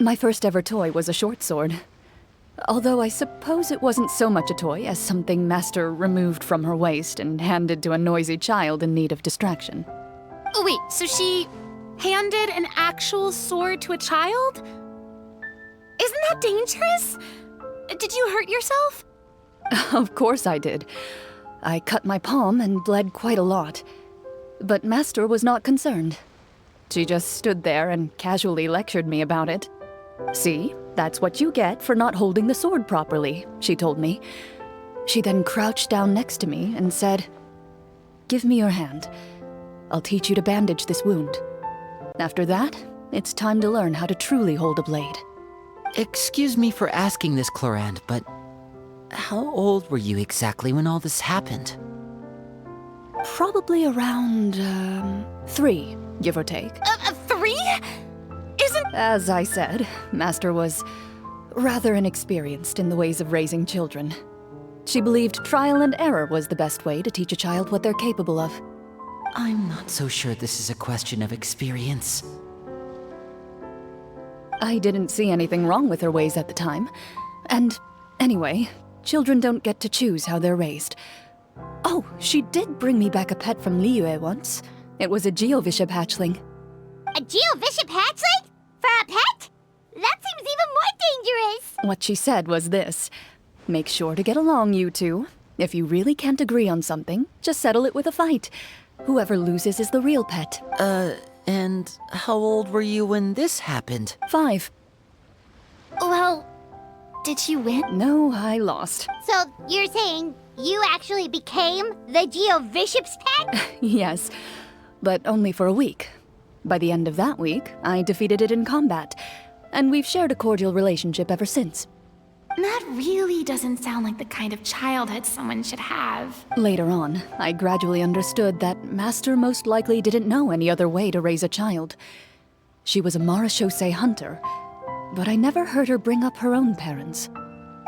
My first ever toy was a short sword. Although I suppose it wasn't so much a toy as something Master removed from her waist and handed to a noisy child in need of distraction. Oh, wait, so she handed an actual sword to a child? Isn't that dangerous? Did you hurt yourself? Of course I did. I cut my palm and bled quite a lot. But Master was not concerned. She just stood there and casually lectured me about it. See, that's what you get for not holding the sword properly, she told me. She then crouched down next to me and said, "Give me your hand. I'll teach you to bandage this wound. After that, it's time to learn how to truly hold a blade." Excuse me for asking this, Clorinde, but how old were you exactly when all this happened? Probably around, 3, give or take. 3? Isn't... As I said, Master was rather inexperienced in the ways of raising children. She believed trial and error was the best way to teach a child what they're capable of. I'm not so sure this is a question of experience. I didn't see anything wrong with her ways at the time. And anyway, children don't get to choose how they're raised. Oh, she did bring me back a pet from Liyue once. It was a Geovishap hatchling. A Geovishap hatchling? For a pet? That seems even more dangerous. What she said was this: make sure to get along, you two. If you really can't agree on something, just settle it with a fight. Whoever loses is the real pet. And how old were you when this happened? 5. Well, did you win? No, I lost. So you're saying you actually became the Geovishap's pet? Yes, but only for a week. By the end of that week, I defeated it in combat, and we've shared a cordial relationship ever since. That really doesn't sound like the kind of childhood someone should have. Later on, I gradually understood that Master most likely didn't know any other way to raise a child. She was a marechaussee hunter, but I never heard her bring up her own parents.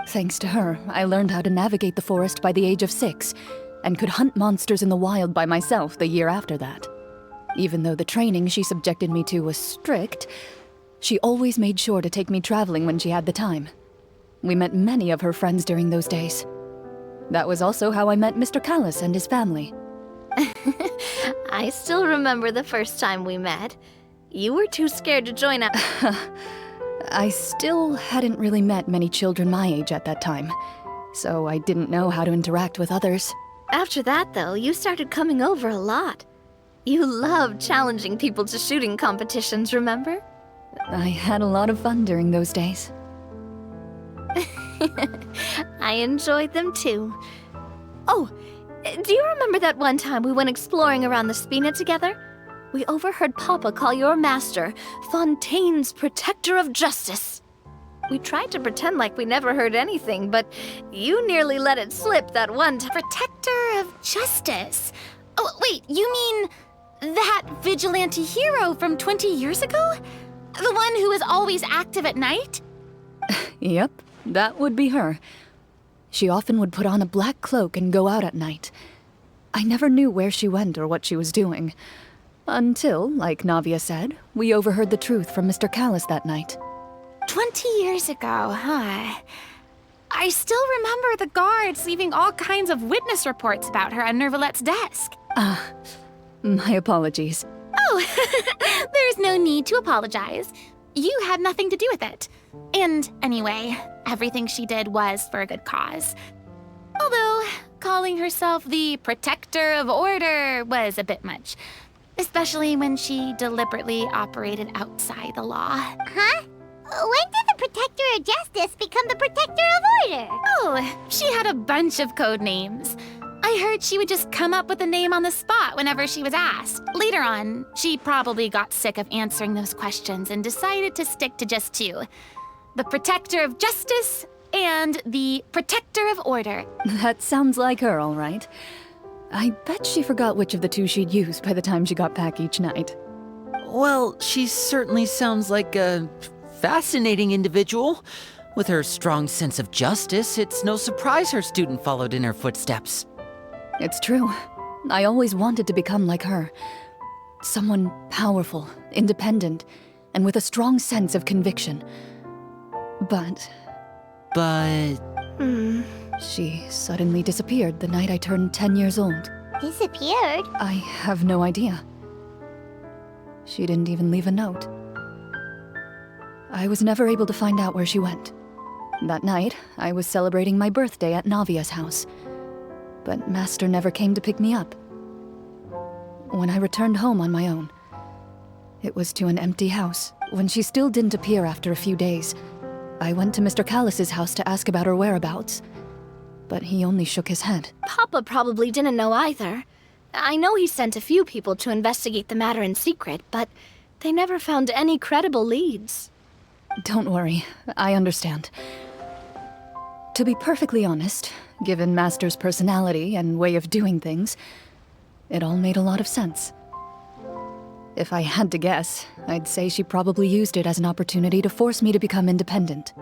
Thanks to her, I learned how to navigate the forest by the age of 6, and could hunt monsters in the wild by myself the year after that. Even though the training she subjected me to was strict, she always made sure to take me traveling when she had the time. We met many of her friends during those days. That was also how I met Mr. Callis and his family. I still remember the first time we met. You were too scared to join us. I still hadn't really met many children my age at that time, so I didn't know how to interact with others. After that, though, you started coming over a lot. You loved challenging people to shooting competitions, remember? I had a lot of fun during those days. I enjoyed them too. Oh, do you remember that one time we went exploring around the Spina together? We overheard Papa call your master Fontaine's Protector of Justice. We tried to pretend like we never heard anything, but you nearly let it slip that one time. Protector of Justice? Oh, wait, you mean that vigilante hero from 20 years ago? The one who is always active at night? Yep, that would be her. She often would put on a black cloak and go out at night. I never knew where she went or what she was doing. Until, like Navia said, we overheard the truth from Mr. Callis that night. 20 years ago, huh? I still remember the guards leaving all kinds of witness reports about her on Nervalette's desk. My apologies. Oh, there's no need to apologize. You had nothing to do with it. And anyway, everything she did was for a good cause. Although, calling herself the protector of order was a bit much. Especially when she deliberately operated outside the law. Huh? When did the Protector of Justice become the Protector of Order? Oh, she had a bunch of code names. I heard she would just come up with a name on the spot whenever she was asked. Later on, she probably got sick of answering those questions and decided to stick to just two. The Protector of Justice and the Protector of Order. That sounds like her, all right. I bet she forgot which of the two she'd use by the time she got back each night. Well, she certainly sounds like a fascinating individual. With her strong sense of justice, it's no surprise her student followed in her footsteps. It's true. I always wanted to become like her. Someone powerful, independent, and with a strong sense of conviction. But she suddenly disappeared the night I turned 10 years old. Disappeared? I have no idea. She didn't even leave a note. I was never able to find out where she went. That night, I was celebrating my birthday at Navia's house. But Master never came to pick me up. When I returned home on my own, it was to an empty house. When she still didn't appear after a few days, I went to Mr. Callis's house to ask about her whereabouts. But he only shook his head. Papa probably didn't know either. I know he sent a few people to investigate the matter in secret, but they never found any credible leads. Don't worry, I understand. To be perfectly honest, given Master's personality and way of doing things, it all made a lot of sense. If I had to guess, I'd say she probably used it as an opportunity to force me to become independent.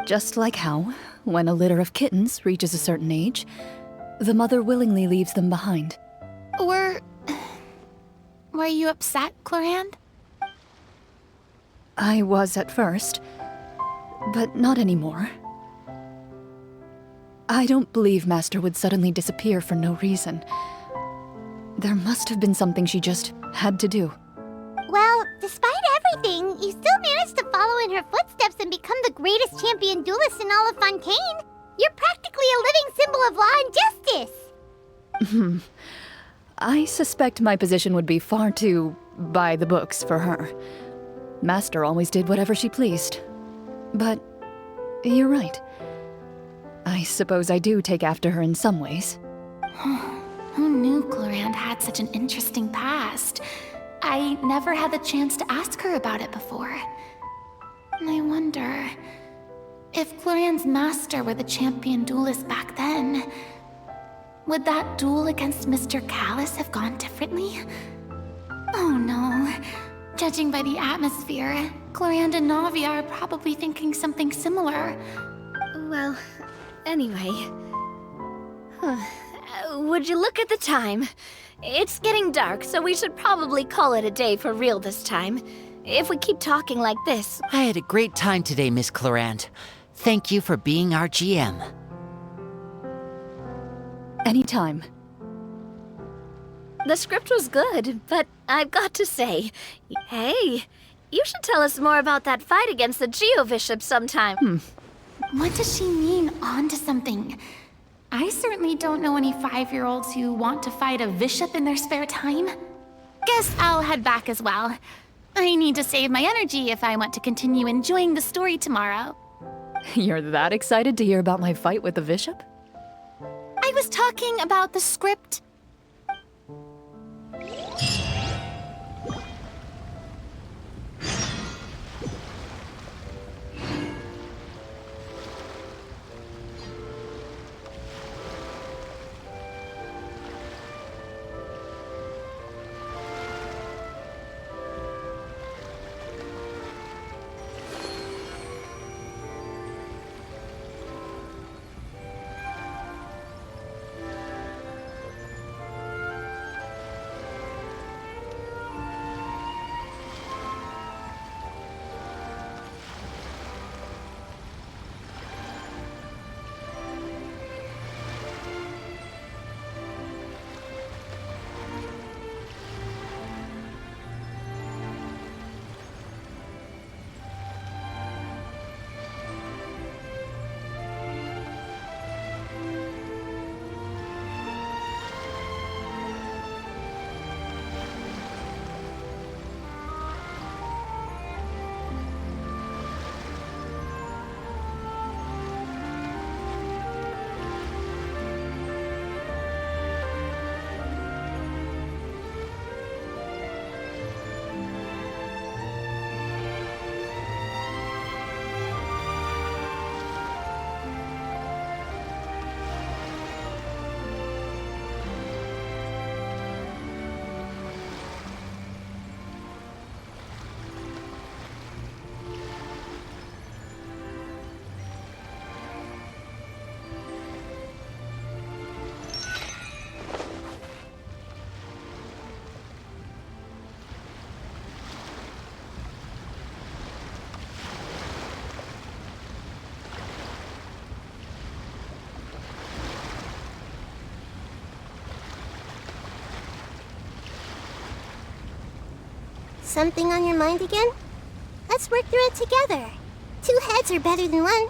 Just like how, when a litter of kittens reaches a certain age, the mother willingly leaves them behind. Were you upset, Clorinde? I was at first, but not anymore. I don't believe Master would suddenly disappear for no reason. There must have been something she just had to do. Well, despite everything, you still managed to follow in her footsteps and become the greatest champion duelist in all of Fontaine. You're practically a living symbol of law and justice. I suspect my position would be far too by the books for her. Master always did whatever she pleased. But you're right. I suppose I do take after her in some ways. Who knew Clorinde had such an interesting past? I never had the chance to ask her about it before. And I wonder, if Clorinde's master were the champion duelist back then, would that duel against Mr. Callis have gone differently? Oh no. Judging by the atmosphere, Clorinde and Navia are probably thinking something similar. Well, anyway. Would you look at the time? It's getting dark, so we should probably call it a day for real this time. If we keep talking like this... I had a great time today, Miss Clorinde. Thank you for being our GM. Anytime. The script was good, but I've got to say... Hey, you should tell us more about that fight against the Geo-Bishop sometime. What does she mean, on to something? I certainly don't know any 5-year-olds who want to fight a bishop in their spare time. Guess I'll head back as well. I need to save my energy if I want to continue enjoying the story tomorrow. You're that excited to hear about my fight with the bishop? I was talking about the script. Something on your mind again? Let's work through it together. 2 heads are better than 1.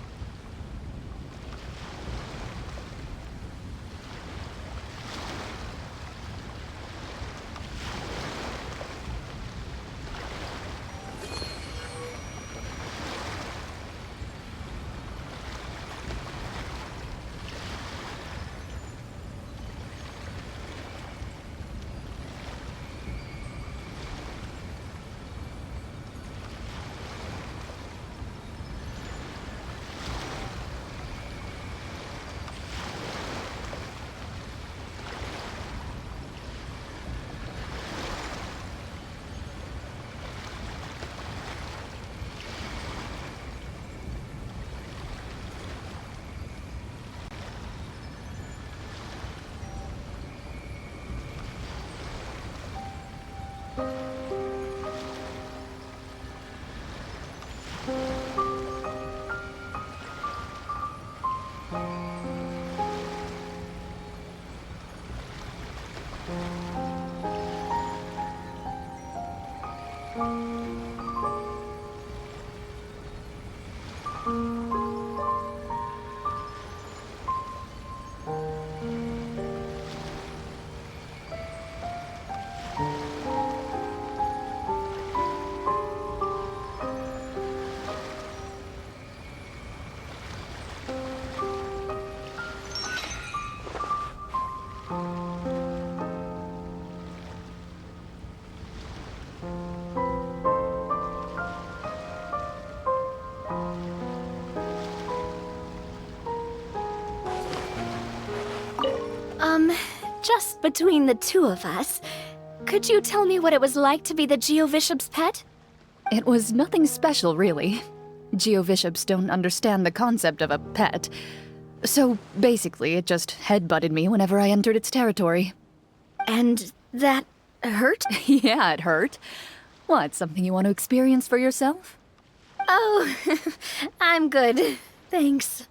Just between the two of us, could you tell me what it was like to be the Geovishop's pet? It was nothing special, really. Geovishops don't understand the concept of a pet. So basically, it just headbutted me whenever I entered its territory. And that hurt? Yeah, it hurt. What, something you want to experience for yourself? Oh, I'm good. Thanks.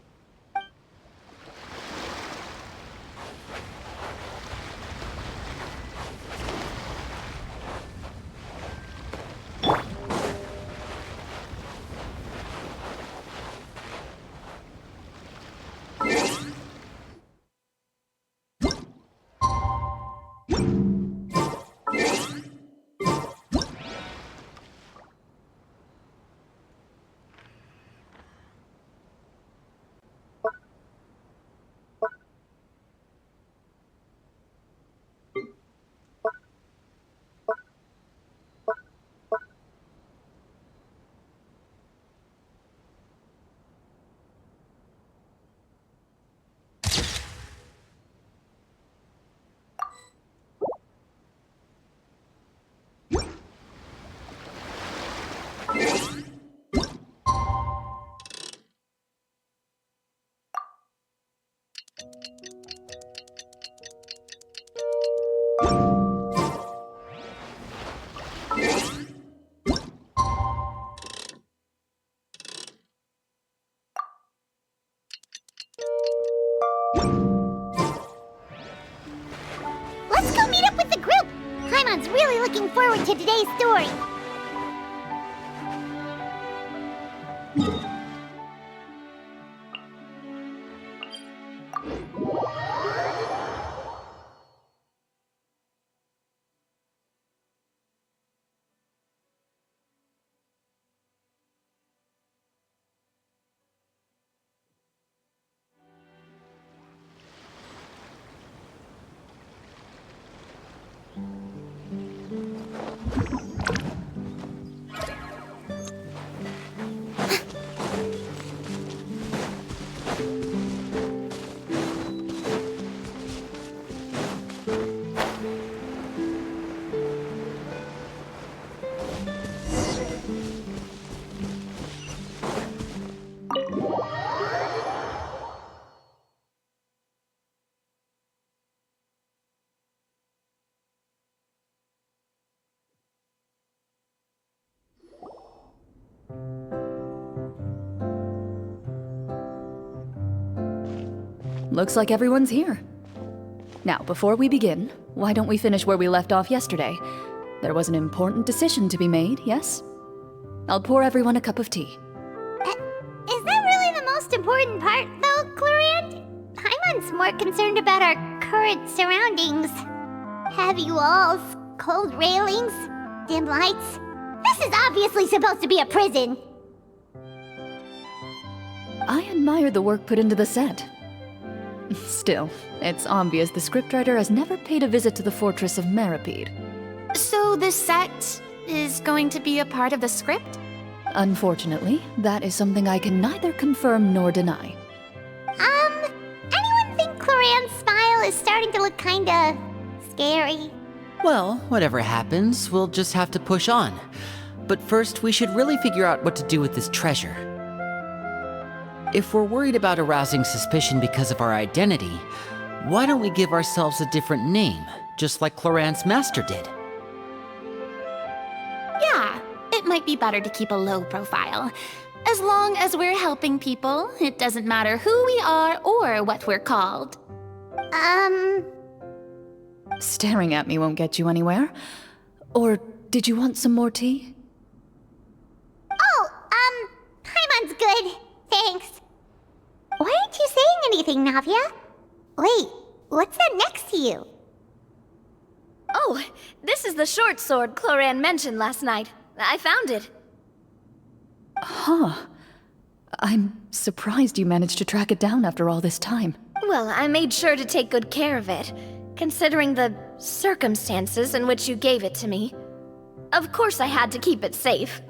Let's go meet up with the group! Paimon's really looking forward to today's story. Looks like everyone's here. Now, before we begin, why don't we finish where we left off yesterday? There was an important decision to be made, yes? I'll pour everyone a cup of tea. Is that really the most important part, though, Clorinde? Paimon's more concerned about our current surroundings. Heavy walls, cold railings, dim lights. This is obviously supposed to be a prison. I admire the work put into the set. Still, it's obvious the scriptwriter has never paid a visit to the fortress of Meripede. So the set is going to be a part of the script? Unfortunately, that is something I can neither confirm nor deny. Anyone think Clorinde's smile is starting to look kinda scary? Well, whatever happens, we'll just have to push on. But first, we should really figure out what to do with this treasure. If we're worried about arousing suspicion because of our identity, why don't we give ourselves a different name, just like Clorinde's master did? Yeah, it might be better to keep a low profile. As long as we're helping people, it doesn't matter who we are or what we're called. Staring at me won't get you anywhere. Or did you want some more tea? Oh, Paimon's good. Thanks. Why aren't you saying anything, Navia? Wait, what's that next to you? Oh, this is the short sword Clorinde mentioned last night. I found it. Huh. I'm surprised you managed to track it down after all this time. Well, I made sure to take good care of it, considering the circumstances in which you gave it to me. Of course I had to keep it safe.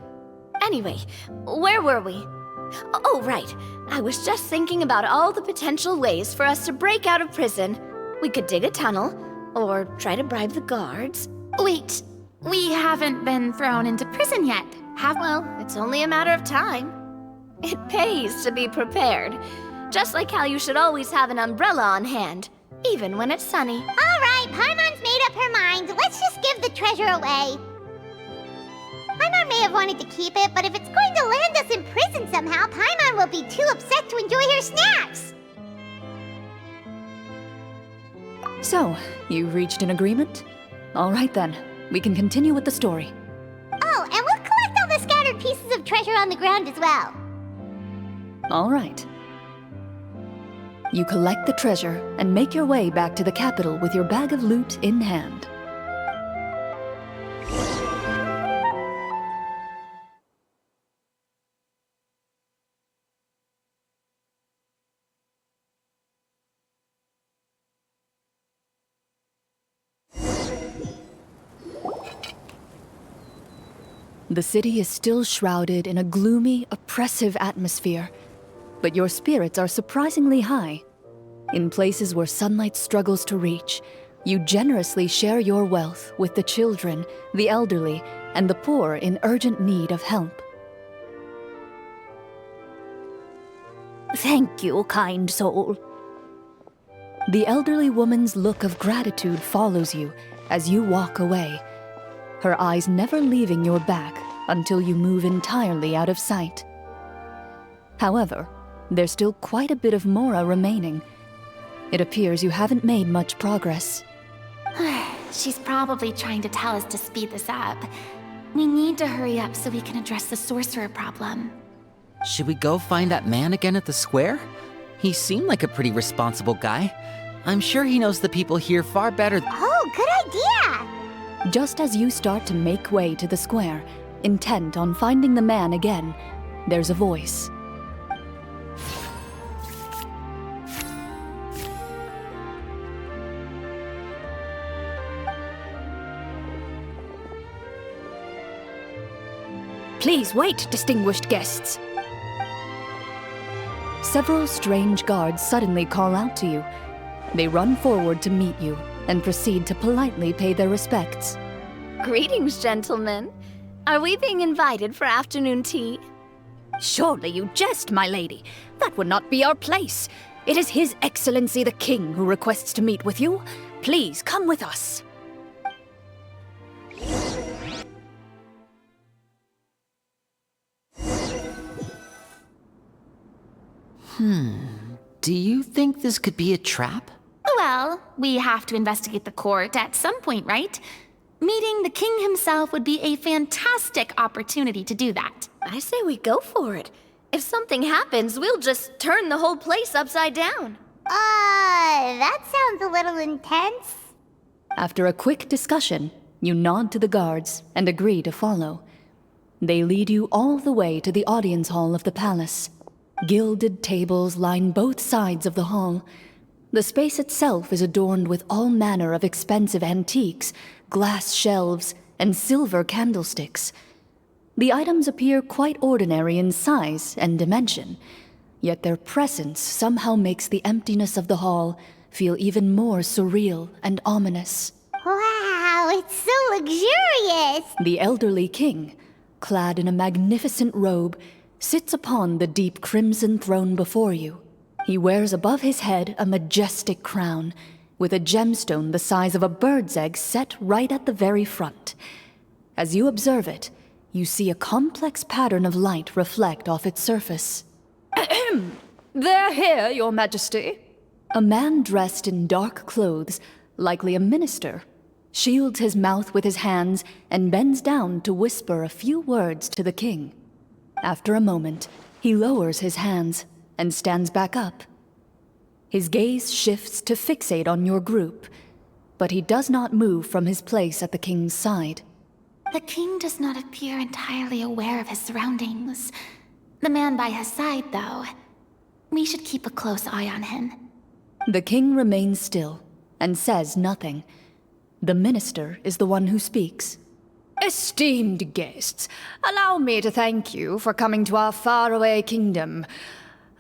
Anyway, where were we? Oh, right. I was just thinking about all the potential ways for us to break out of prison. We could dig a tunnel, or try to bribe the guards. Wait, we haven't been thrown into prison yet, have we? Well, it's only a matter of time. It pays to be prepared. Just like how you should always have an umbrella on hand, even when it's sunny. All right, Paimon's made up her mind. Let's just give the treasure away. Paimon may have wanted to keep it, but if it's going to land us in prison somehow, Paimon will be too upset to enjoy her snacks. So, you've reached an agreement? All right then, we can continue with the story. Oh, and we'll collect all the scattered pieces of treasure on the ground as well. All right. You collect the treasure and make your way back to the capital with your bag of loot in hand. The city is still shrouded in a gloomy, oppressive atmosphere, but your spirits are surprisingly high. In places where sunlight struggles to reach, you generously share your wealth with the children, the elderly, and the poor in urgent need of help. Thank you, kind soul. The elderly woman's look of gratitude follows you as you walk away, her eyes never leaving your back until you move entirely out of sight. However, there's still quite a bit of Mora remaining. It appears you haven't made much progress. She's probably trying to tell us to speed this up. We need to hurry up so we can address the sorcerer problem. Should we go find that man again at the square? He seemed like a pretty responsible guy. I'm sure he knows the people here far better. Oh, good idea! Just as you start to make way to the square, intent on finding the man again, there's a voice. Please wait, distinguished guests. Several strange guards suddenly call out to you. They run forward to meet you and proceed to politely pay their respects. Greetings, gentlemen. Are we being invited for afternoon tea? Surely you jest, my lady. That would not be our place. It is His Excellency the King who requests to meet with you. Please come with us. Do you think this could be a trap? Well, we have to investigate the court at some point, right? Meeting the king himself would be a fantastic opportunity to do that. I say we go for it. If something happens, we'll just turn the whole place upside down. That sounds a little intense. After a quick discussion, you nod to the guards and agree to follow. They lead you all the way to the audience hall of the palace. Gilded tables line both sides of the hall. The space itself is adorned with all manner of expensive antiques, glass shelves, and silver candlesticks. The items appear quite ordinary in size and dimension, yet their presence somehow makes the emptiness of the hall feel even more surreal and ominous. Wow, it's so luxurious! The elderly king, clad in a magnificent robe, sits upon the deep crimson throne before you. He wears above his head a majestic crown, with a gemstone the size of a bird's egg set right at the very front. As you observe it, you see a complex pattern of light reflect off its surface. They're here, Your Majesty. A man dressed in dark clothes, likely a minister, shields his mouth with his hands and bends down to whisper a few words to the king. After a moment, he lowers his hands and stands back up. His gaze shifts to fixate on your group, but he does not move from his place at the king's side. The king does not appear entirely aware of his surroundings. The man by his side, though. We should keep a close eye on him. The king remains still and says nothing. The minister is the one who speaks. Esteemed guests, allow me to thank you for coming to our faraway kingdom.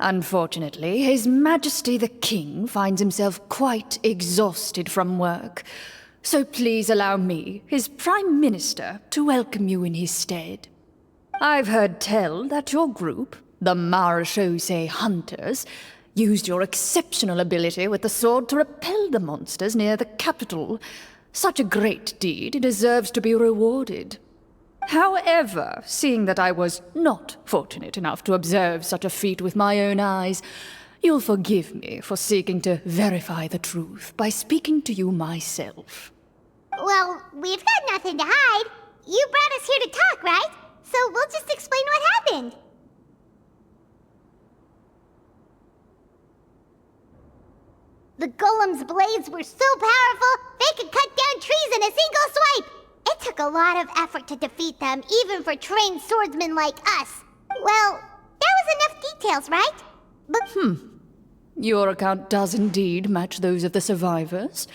Unfortunately, His Majesty the King finds himself quite exhausted from work. So please allow me, his Prime Minister, to welcome you in his stead. I've heard tell that your group, the Marechaussee Hunters, used your exceptional ability with the sword to repel the monsters near the capital. Such a great deed deserves to be rewarded. However, seeing that I was not fortunate enough to observe such a feat with my own eyes, you'll forgive me for seeking to verify the truth by speaking to you myself. Well, we've got nothing to hide. You brought us here to talk, right? So we'll just explain what happened. The golem's blades were so powerful, they could cut down trees in a single swipe! It took a lot of effort to defeat them, even for trained swordsmen like us. Well, there was enough details, right? But Your account does indeed match those of the survivors.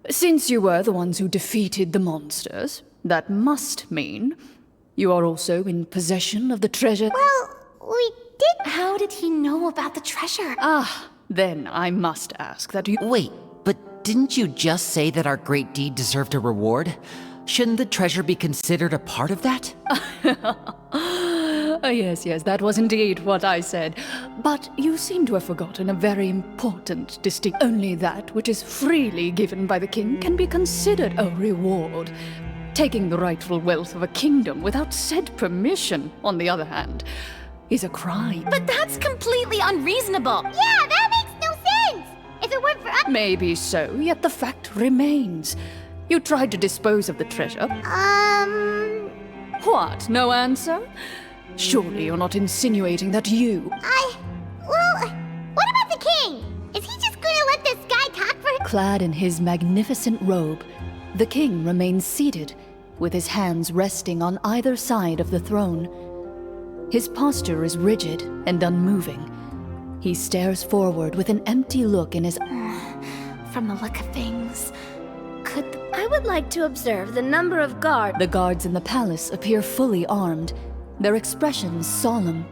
Since you were the ones who defeated the monsters, that must mean you are also in possession of the treasure. well, we did. How did he know about the treasure? Then I must ask that you... Wait, but didn't you just say that our great deed deserved a reward? Shouldn't the treasure be considered a part of that? Yes, that was indeed what I said. But you seem to have forgotten a very important distinction. Only that which is freely given by the king can be considered a reward. Taking the rightful wealth of a kingdom without said permission, on the other hand, is a crime. But that's completely unreasonable. Yeah, that makes no sense! If it weren't for us. Maybe so, yet the fact remains. You tried to dispose of the treasure. What, no answer? Surely you're not insinuating that you... Well, what about the king? Is he just gonna let this guy talk for him? Clad in his magnificent robe, the king remains seated, with his hands resting on either side of the throne. His posture is rigid and unmoving. He stares forward with an empty look in his... From the look of things, I would like to observe the number of guards. The guards in the palace appear fully armed, their expressions solemn.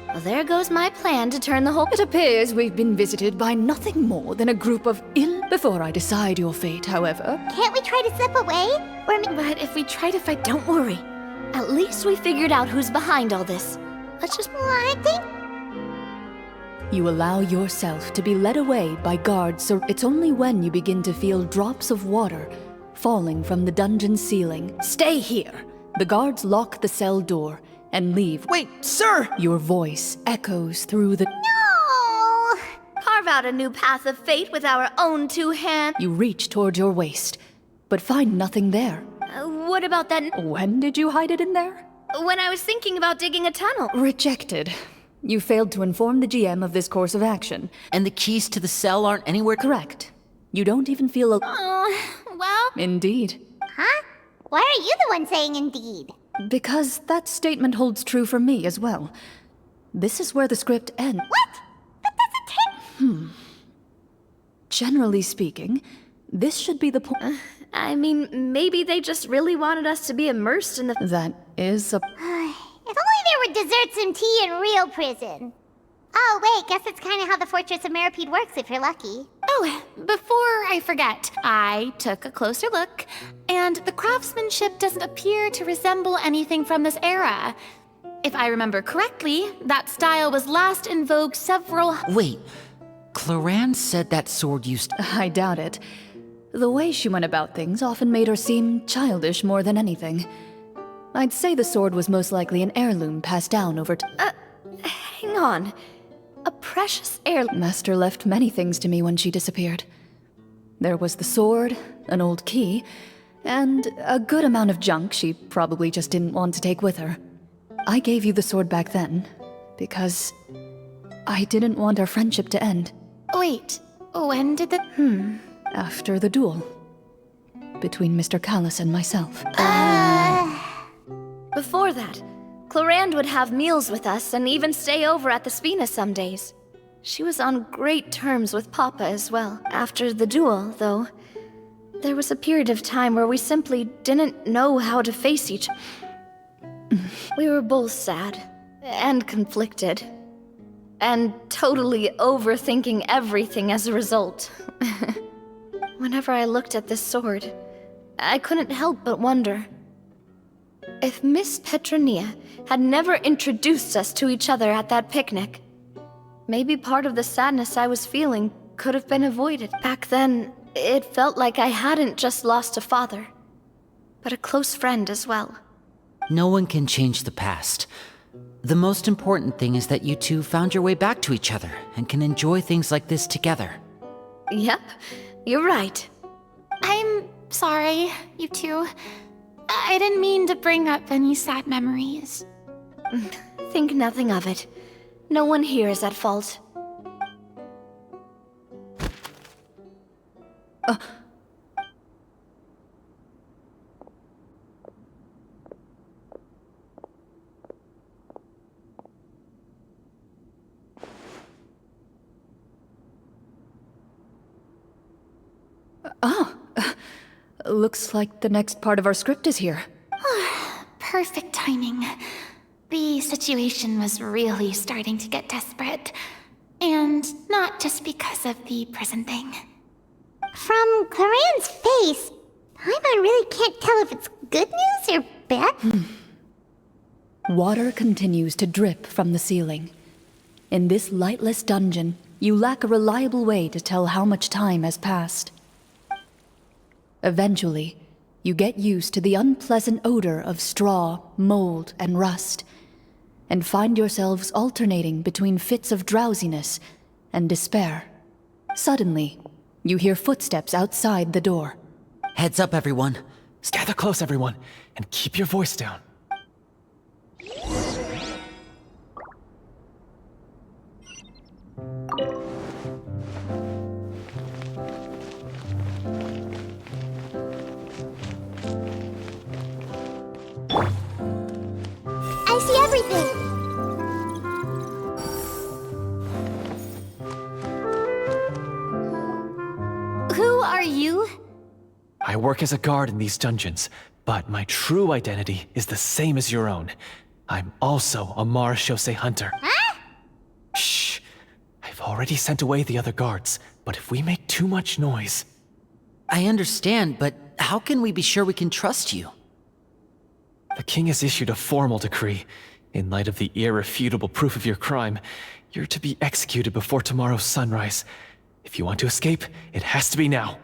Well, there goes my plan to turn the whole... It appears we've been visited by nothing more than a group of ill... Before I decide your fate, however... Can't we try to slip away? But if we try to fight, don't worry. At least we figured out who's behind all this. Let's just... Well, I think... You allow yourself to be led away by guards, so it's only when you begin to feel drops of water falling from the dungeon ceiling. Stay here! The guards lock the cell door and leave. Wait, sir! Your voice echoes through the... No! Carve out a new path of fate with our own two hands. You reach toward your waist, but find nothing there. What about that When did you hide it in there? when I was thinking about digging a tunnel? Rejected. You failed to inform the GM of this course of action. And the keys to the cell aren't anywhere. Correct. You don't even feel Well, Indeed. Huh? Why are you the one saying indeed? Because that statement holds true for me as well. This is where the script ends. What? That doesn't take... Generally speaking, this should be the point. I mean, maybe they just really wanted us to be immersed in the. That is a... If only there were desserts and tea in real prison. Oh, wait, guess that's kind of how the Fortress of Meripede works if you're lucky. oh, before I forget, I took a closer look, and the craftsmanship doesn't appear to resemble anything from this era. If I remember correctly, that style was last in vogue several... Wait, Clorinde said that sword used. I doubt it. The way she went about things often made her seem childish more than anything. I'd say the sword was most likely an heirloom passed down over Hang on. A precious heirloom. Master left many things to me when she disappeared. There was the sword, an old key, and a good amount of junk she probably just didn't want to take with her. I gave you the sword back then, because I didn't want our friendship to end. Wait, when did the... After the duel. Between Mr. Callis and myself. Before that, Clorinde would have meals with us and even stay over at the Spina some days. She was on great terms with Papa as well. After the duel, though, there was a period of time where we simply didn't know how to face each. We were both sad and conflicted, and totally overthinking everything as a result. Whenever I looked at this sword, I couldn't help but wonder if Miss Petronia had never introduced us to each other at that picnic. Maybe part of the sadness I was feeling could have been avoided. Back then, it felt like I hadn't just lost a father, but a close friend as well. No one can change the past. The most important thing is that you two found your way back to each other and can enjoy things like this together. Yep, you're right. I'm sorry, you two. I didn't mean to bring up any sad memories. Think nothing of it. No one here is at fault. Looks like the next part of our script is here. Perfect timing. The situation was really starting to get desperate. And not just because of the prison thing. From Clorinde's face, Paimon really can't tell if it's good news or bad. Water continues to drip from the ceiling. In this lightless dungeon, you lack a reliable way to tell how much time has passed. Eventually, you get used to the unpleasant odor of straw, mold, and rust, and find yourselves alternating between fits of drowsiness and despair. Suddenly, you hear footsteps outside the door. Heads up, everyone. Gather close, everyone, and keep your voice down. I see everything. Who are you? I work as a guard in these dungeons, but my true identity is the same as your own. I'm also a Marechaussee hunter. Huh? Shh! I've already sent away the other guards, but if we make too much noise... I understand, but how can we be sure we can trust you? The king has issued a formal decree. In light of the irrefutable proof of your crime, you're to be executed before tomorrow's sunrise. If you want to escape, it has to be now.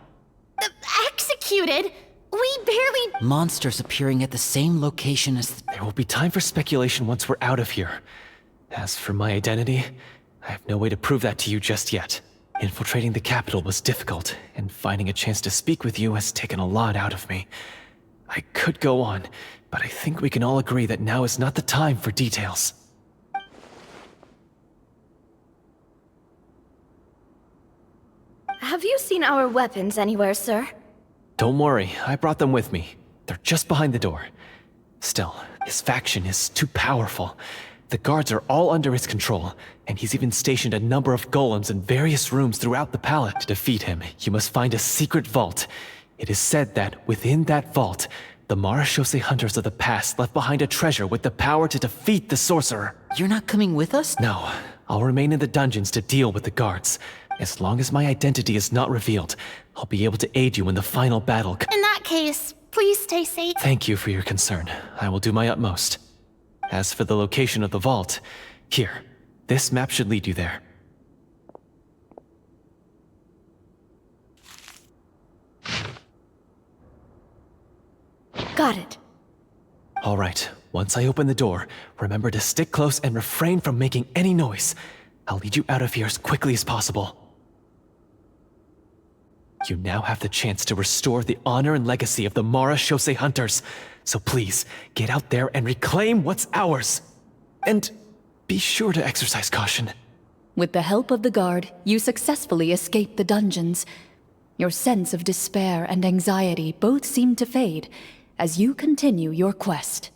Executed? We barely... Monsters appearing at the same location as... There will be time for speculation once we're out of here. As for my identity, I have no way to prove that to you just yet. Infiltrating the capital was difficult, and finding a chance to speak with you has taken a lot out of me. I could go on, but I think we can all agree that now is not the time for details. Have you seen our weapons anywhere, sir? Don't worry, I brought them with me. They're just behind the door. Still, his faction is too powerful. The guards are all under his control, and he's even stationed a number of golems in various rooms throughout the palace. To defeat him, you must find a secret vault. It is said that within that vault, the Marachose hunters of the past left behind a treasure with the power to defeat the sorcerer. You're not coming with us? No, I'll remain in the dungeons to deal with the guards. As long as my identity is not revealed, I'll be able to aid you in the final battle. In that case, please stay safe. Thank you for your concern. I will do my utmost. As for the location of the vault, here, this map should lead you there. Got it. All right, once I open the door, remember to stick close and refrain from making any noise. I'll lead you out of here as quickly as possible. You now have the chance to restore the honor and legacy of the Marachose hunters. So please, get out there and reclaim what's ours. And be sure to exercise caution. With the help of the guard, you successfully escape the dungeons. Your sense of despair and anxiety both seem to fade as you continue your quest.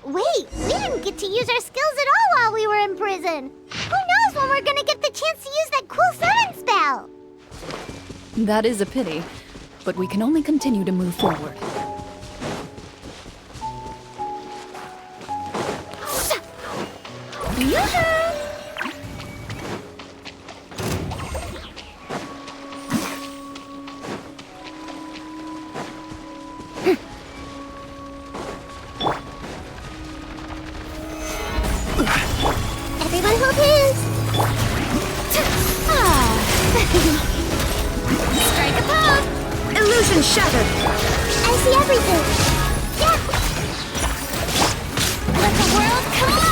Wait, we didn't get to use our skills at all while we were in prison. Who knows when we're gonna get the chance to use that cool summon spell? That is a pity, but we can only continue to move forward. Everyone hold hands. Strike a pose! Illusion shattered! I see everything. Yeah. Let the world collide!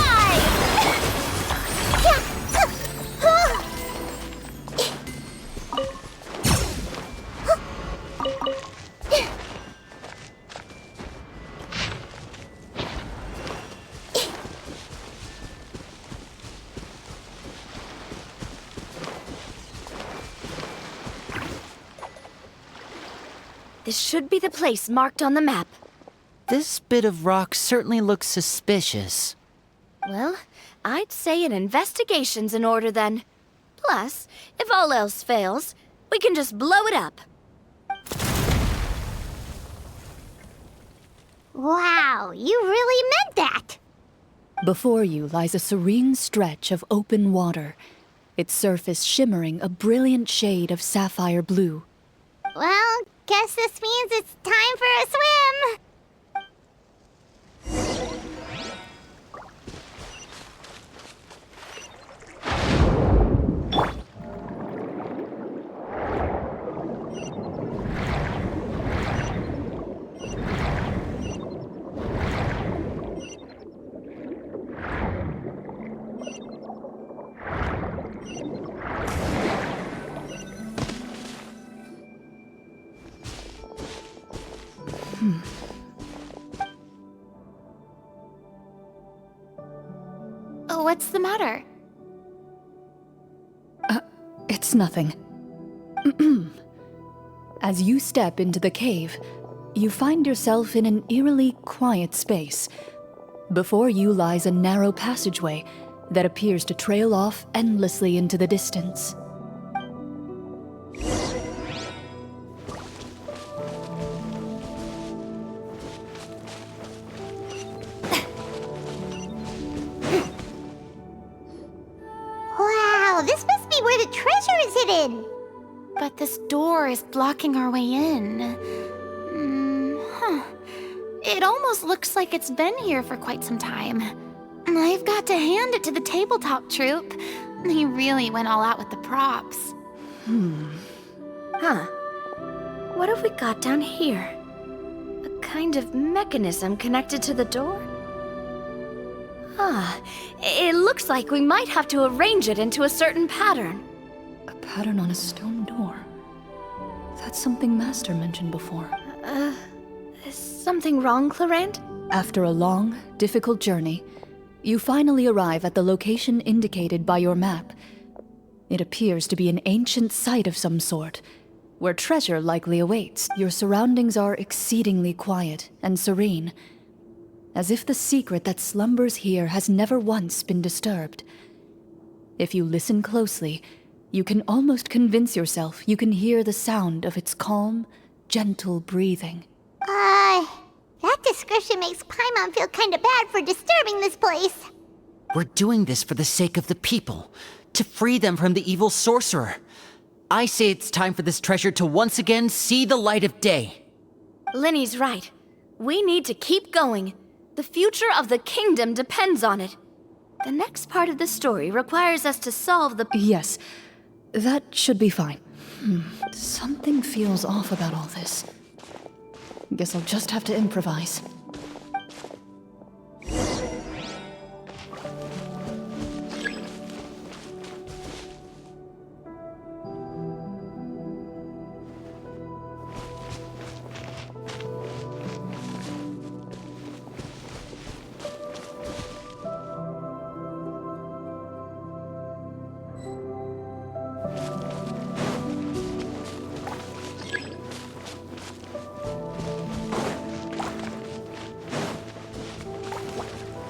This should be the place marked on the map. This bit of rock certainly looks suspicious. Well, I'd say an investigation's in order then. Plus, if all else fails, we can just blow it up. Wow, you really meant that. Before you lies a serene stretch of open water, its surface shimmering a brilliant shade of sapphire blue. Well, guess this means it's time for a swim. What's the matter? It's nothing. As you step into the cave, you find yourself in an eerily quiet space. Before you lies a narrow passageway that appears to trail off endlessly into the distance. Wow, this must be where the treasure is hidden. But this door is blocking our way in. It almost looks like it's been here for quite some time. I've got to hand it to the tabletop troupe. They really went all out with the props. Huh. What have we got down here? A kind of mechanism connected to the door? Ah, it looks like we might have to arrange it into a certain pattern. A pattern on a stone door. That's something Master mentioned before. Is something wrong, Clorinde? After a long, difficult journey, you finally arrive at the location indicated by your map. It appears to be an ancient site of some sort, where treasure likely awaits. Your surroundings are exceedingly quiet and serene, as if the secret that slumbers here has never once been disturbed. If you listen closely, you can almost convince yourself you can hear the sound of its calm, gentle breathing. That description makes Paimon feel kinda bad for disturbing this place. We're doing this for the sake of the people, to free them from the evil sorcerer. I say it's time for this treasure to once again see the light of day. Linny's right. We need to keep going. The future of the kingdom depends on it. The next part of the story requires us to solve the... Yes, that should be fine. Something feels off about all this. Guess I'll just have to improvise.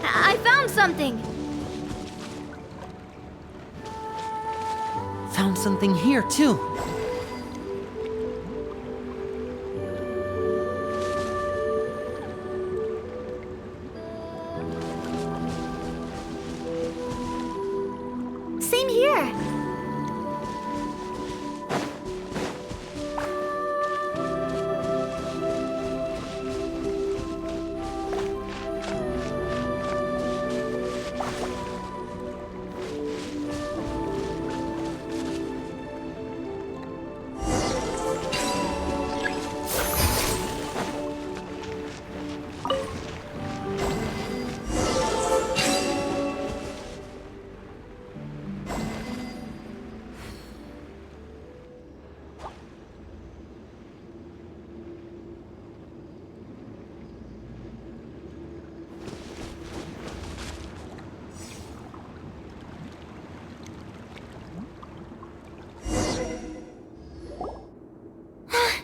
I found something! Found something here, too. Same here!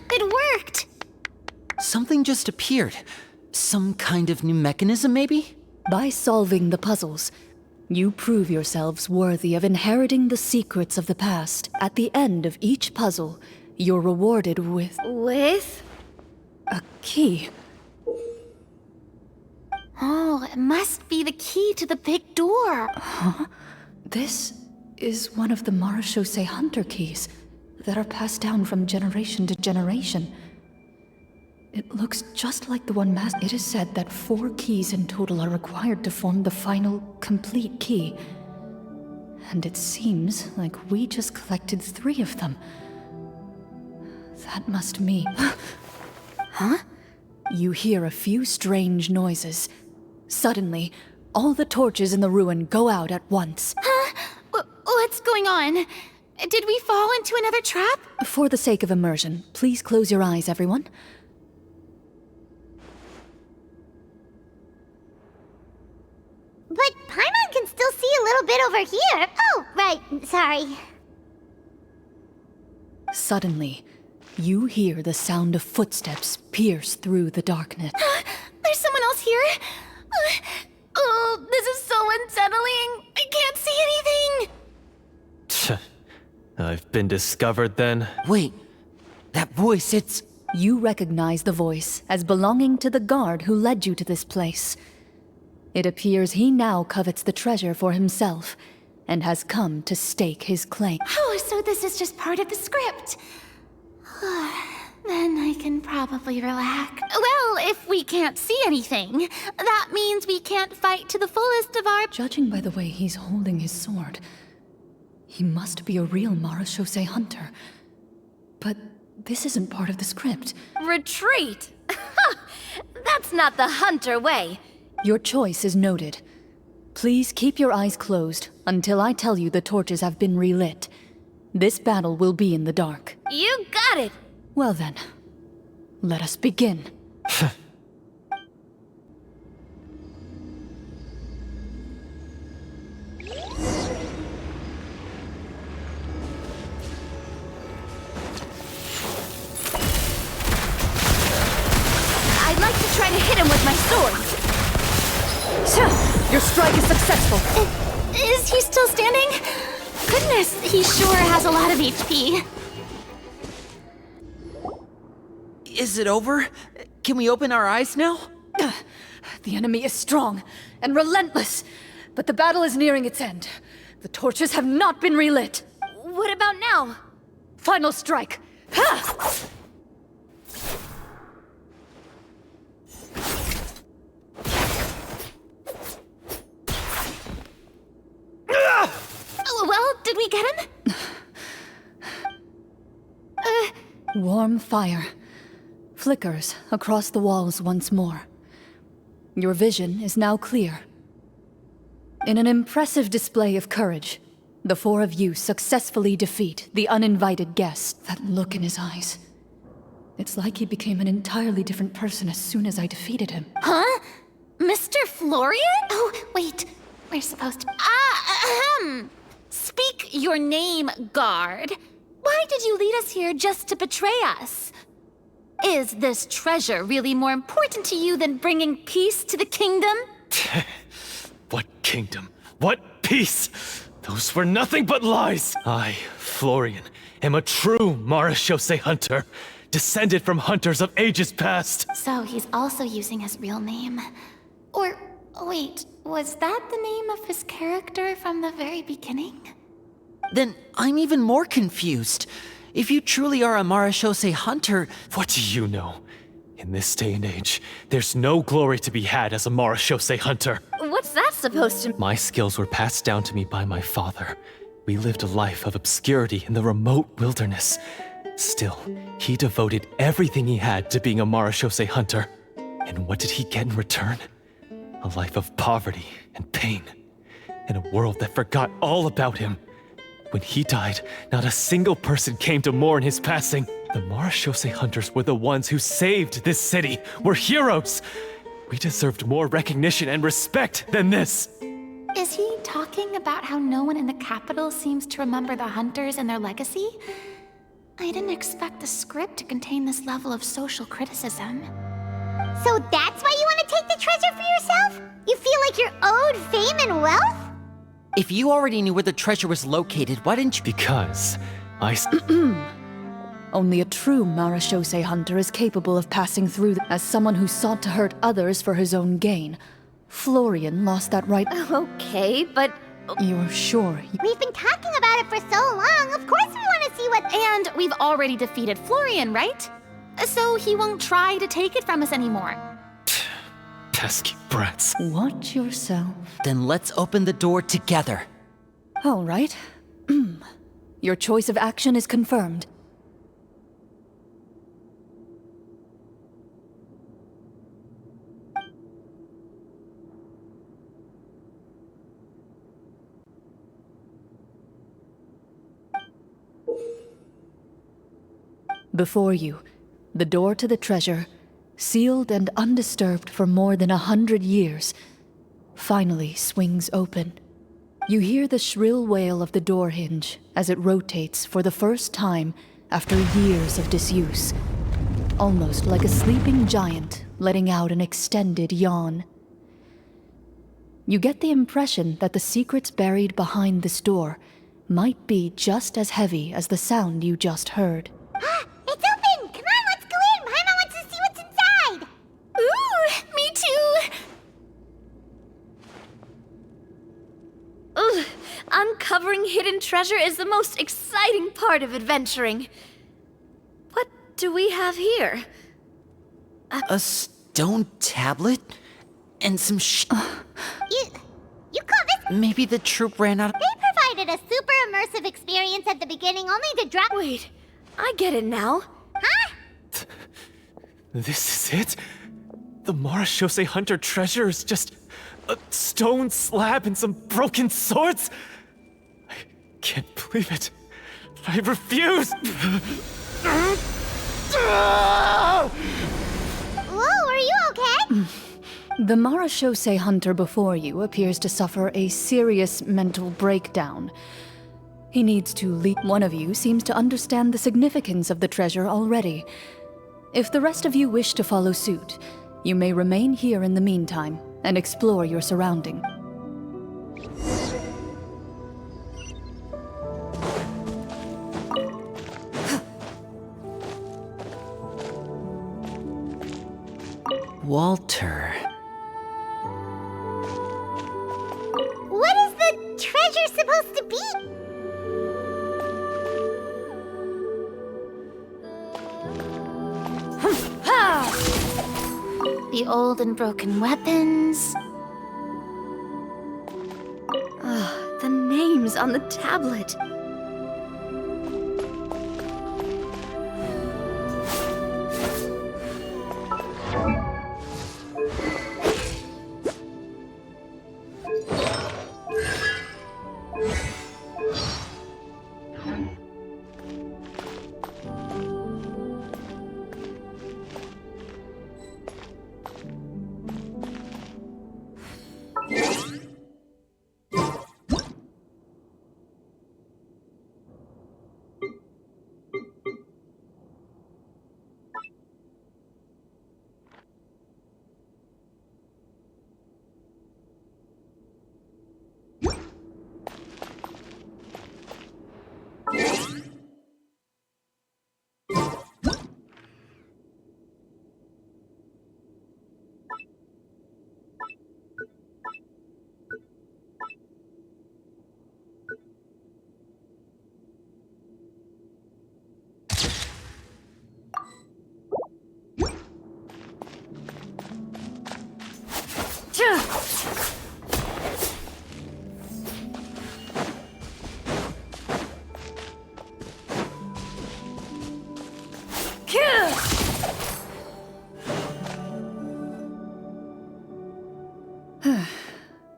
It worked! Something just appeared. Some kind of new mechanism, maybe? By solving the puzzles, you prove yourselves worthy of inheriting the secrets of the past. At the end of each puzzle, you're rewarded with With? a key. Oh, it must be the key to the big door. This is one of the Marechaussee Hunter keys that are passed down from generation to generation. It looks just like the one It is said that 4 keys in total are required to form the final, complete key. And it seems like we just collected 3 of them. That must mean... Huh? You hear a few strange noises. Suddenly, all the torches in the ruin go out at once. Huh? What's going on? Did we fall into another trap? For the sake of immersion, please close your eyes, everyone. But Paimon can still see a little bit over here. Oh, right, sorry. Suddenly, you hear the sound of footsteps pierce through the darkness. There's someone else here? Oh, this is so unsettling. I can't see anything. I've been discovered then. Wait, that voice, it's... You recognize the voice as belonging to the guard who led you to this place. It appears he now covets the treasure for himself, and has come to stake his claim. Oh, so this is just part of the script. Then I can probably relax. Well, if we can't see anything, that means we can't fight to the fullest of our... Judging by the way he's holding his sword, he must be a real marechaussee hunter. But this isn't part of the script. Retreat! That's not the hunter way. Your choice is noted. Please keep your eyes closed until I tell you the torches have been relit. This battle will be in the dark. You got it! Well then, let us begin. I'd like to try to hit him with my sword. Your strike is successful. Is he still standing? Goodness, he sure has a lot of HP. Is it over? Can we open our eyes now? The enemy is strong and relentless, but the battle is nearing its end. The torches have not been relit. What about now? Final strike. Ha! Well, did we get him? Warm fire flickers across the walls once more. Your vision is now clear. In an impressive display of courage, the four of you successfully defeat the uninvited guest. That look in his eyes. It's like he became an entirely different person as soon as I defeated him. Huh? Mr. Florian? Oh, wait. We're supposed to... Speak your name, guard. Why did you lead us here just to betray us? Is this treasure really more important to you than bringing peace to the kingdom? What kingdom? What peace? Those were nothing but lies! I, Florian, am a true marechaussee hunter, descended from hunters of ages past. So he's also using his real name. Or, wait, was that the name of his character from the very beginning? Then I'm even more confused. If you truly are a marechaussee hunter... What do you know? In this day and age, there's no glory to be had as a marechaussee hunter. What's that supposed to... My skills were passed down to me by my father. We lived a life of obscurity in the remote wilderness. Still, he devoted everything he had to being a marechaussee hunter. And what did he get in return? A life of poverty and pain. In a world that forgot all about him. When he died, not a single person came to mourn his passing. The marechaussee hunters were the ones who saved this city. We're heroes. We deserved more recognition and respect than this. Is he talking about how no one in the capital seems to remember the hunters and their legacy? I didn't expect the script to contain this level of social criticism. So that's why you want to take the treasure for yourself? You feel like you're owed fame and wealth? If you already knew where the treasure was located, why didn't you... Because Only a true marechaussee hunter is capable of passing through as someone who sought to hurt others for his own gain. Florian lost that right. Okay, but... You're sure? We've been talking about it for so long. Of course we want to see what... And we've already defeated Florian, right? So he won't try to take it from us anymore. pesky brats. Watch yourself. Then let's open the door together. All right. Your choice of action is confirmed. Before you, the door to the treasure, sealed and undisturbed for more than 100 years, finally swings open. You hear the shrill wail of the door hinge as it rotates for the first time after years of disuse, almost like a sleeping giant letting out an extended yawn. You get the impression that the secrets buried behind this door might be just as heavy as the sound you just heard. It's open! Come on, let's go in! Paimon wants to see what's inside! Ooh, me too! Ugh, uncovering hidden treasure is the most exciting part of adventuring. What do we have here? A stone tablet? And some You call this? Maybe the troop ran out of... They provided a super immersive experience at the beginning only to drop. Wait, I get it now. Huh? This is it? The Marashose Hunter treasure is just a stone slab and some broken swords? I can't believe it. I refuse! Whoa, are you okay? The Marashose hunter before you appears to suffer a serious mental breakdown. He needs to leave. One of you seems to understand the significance of the treasure already. If the rest of you wish to follow suit, you may remain here in the meantime and explore your surrounding. Walter. What is the treasure supposed to be? The old and broken weapons. The names on the tablet.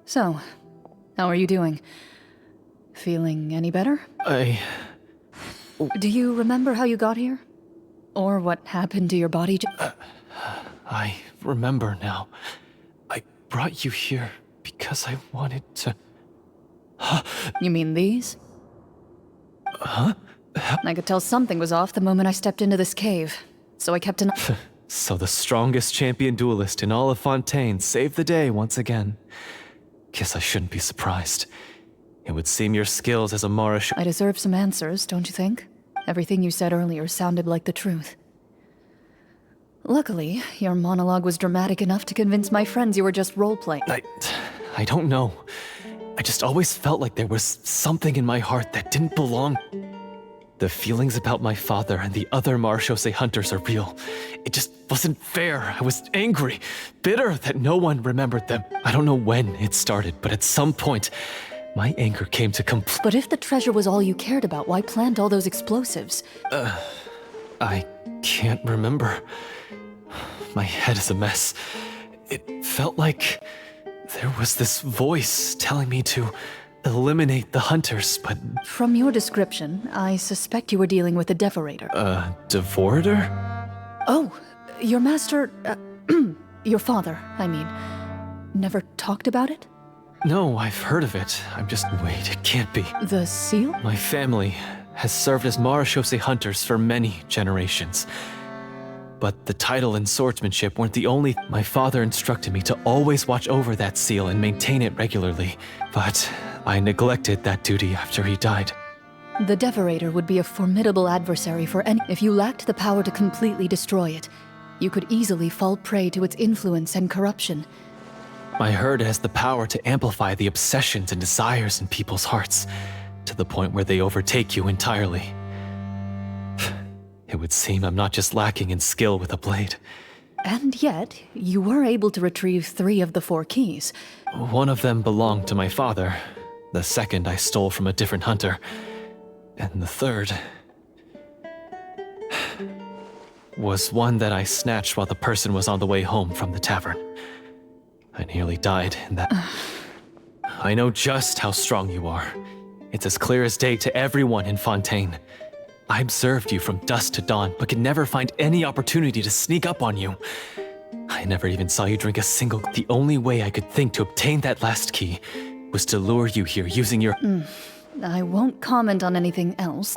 So, how are you doing? Feeling any better? Do you remember how you got here? Or what happened to your body? I remember now. I brought you here because I wanted to... You mean these? Huh? I could tell something was off the moment I stepped into this cave, so I kept an... So the strongest champion duelist in all of Fontaine saved the day once again. Guess I shouldn't be surprised. It would seem your skills as a Marish... I deserve some answers, don't you think? Everything you said earlier sounded like the truth. Luckily, your monologue was dramatic enough to convince my friends you were just role-playing. I don't know. I just always felt like there was something in my heart that didn't belong. The feelings about my father and the other Marashose hunters are real. It just wasn't fair. I was angry, bitter that no one remembered them. I don't know when it started, but at some point, my anger came to complete... But if the treasure was all you cared about, why plant all those explosives? I can't remember. My head is a mess. It felt like there was this voice telling me to eliminate the hunters, but... From your description, I suspect you were dealing with a devorator. Devorator? Oh, your master... your father, I mean. Never talked about it? No, I've heard of it. I'm just... Wait, it can't be. The seal? My family has served as Marashose hunters for many generations. But the title and swordsmanship weren't the only... My father instructed me to always watch over that seal and maintain it regularly. But I neglected that duty after he died. The devorator would be a formidable adversary for any... If you lacked the power to completely destroy it, you could easily fall prey to its influence and corruption. I heard it has the power to amplify the obsessions and desires in people's hearts, to the point where they overtake you entirely. It would seem I'm not just lacking in skill with a blade. And yet, you were able to retrieve 3 of the 4 keys. One of them belonged to my father. The second I stole from a different hunter. And the third was one that I snatched while the person was on the way home from the tavern. I nearly died in that. I know just how strong you are. It's as clear as day to everyone in Fontaine. I observed you from dusk to dawn, but could never find any opportunity to sneak up on you. I never even saw you drink a single. The only way I could think to obtain that last key was to lure you here using your... I won't comment on anything else.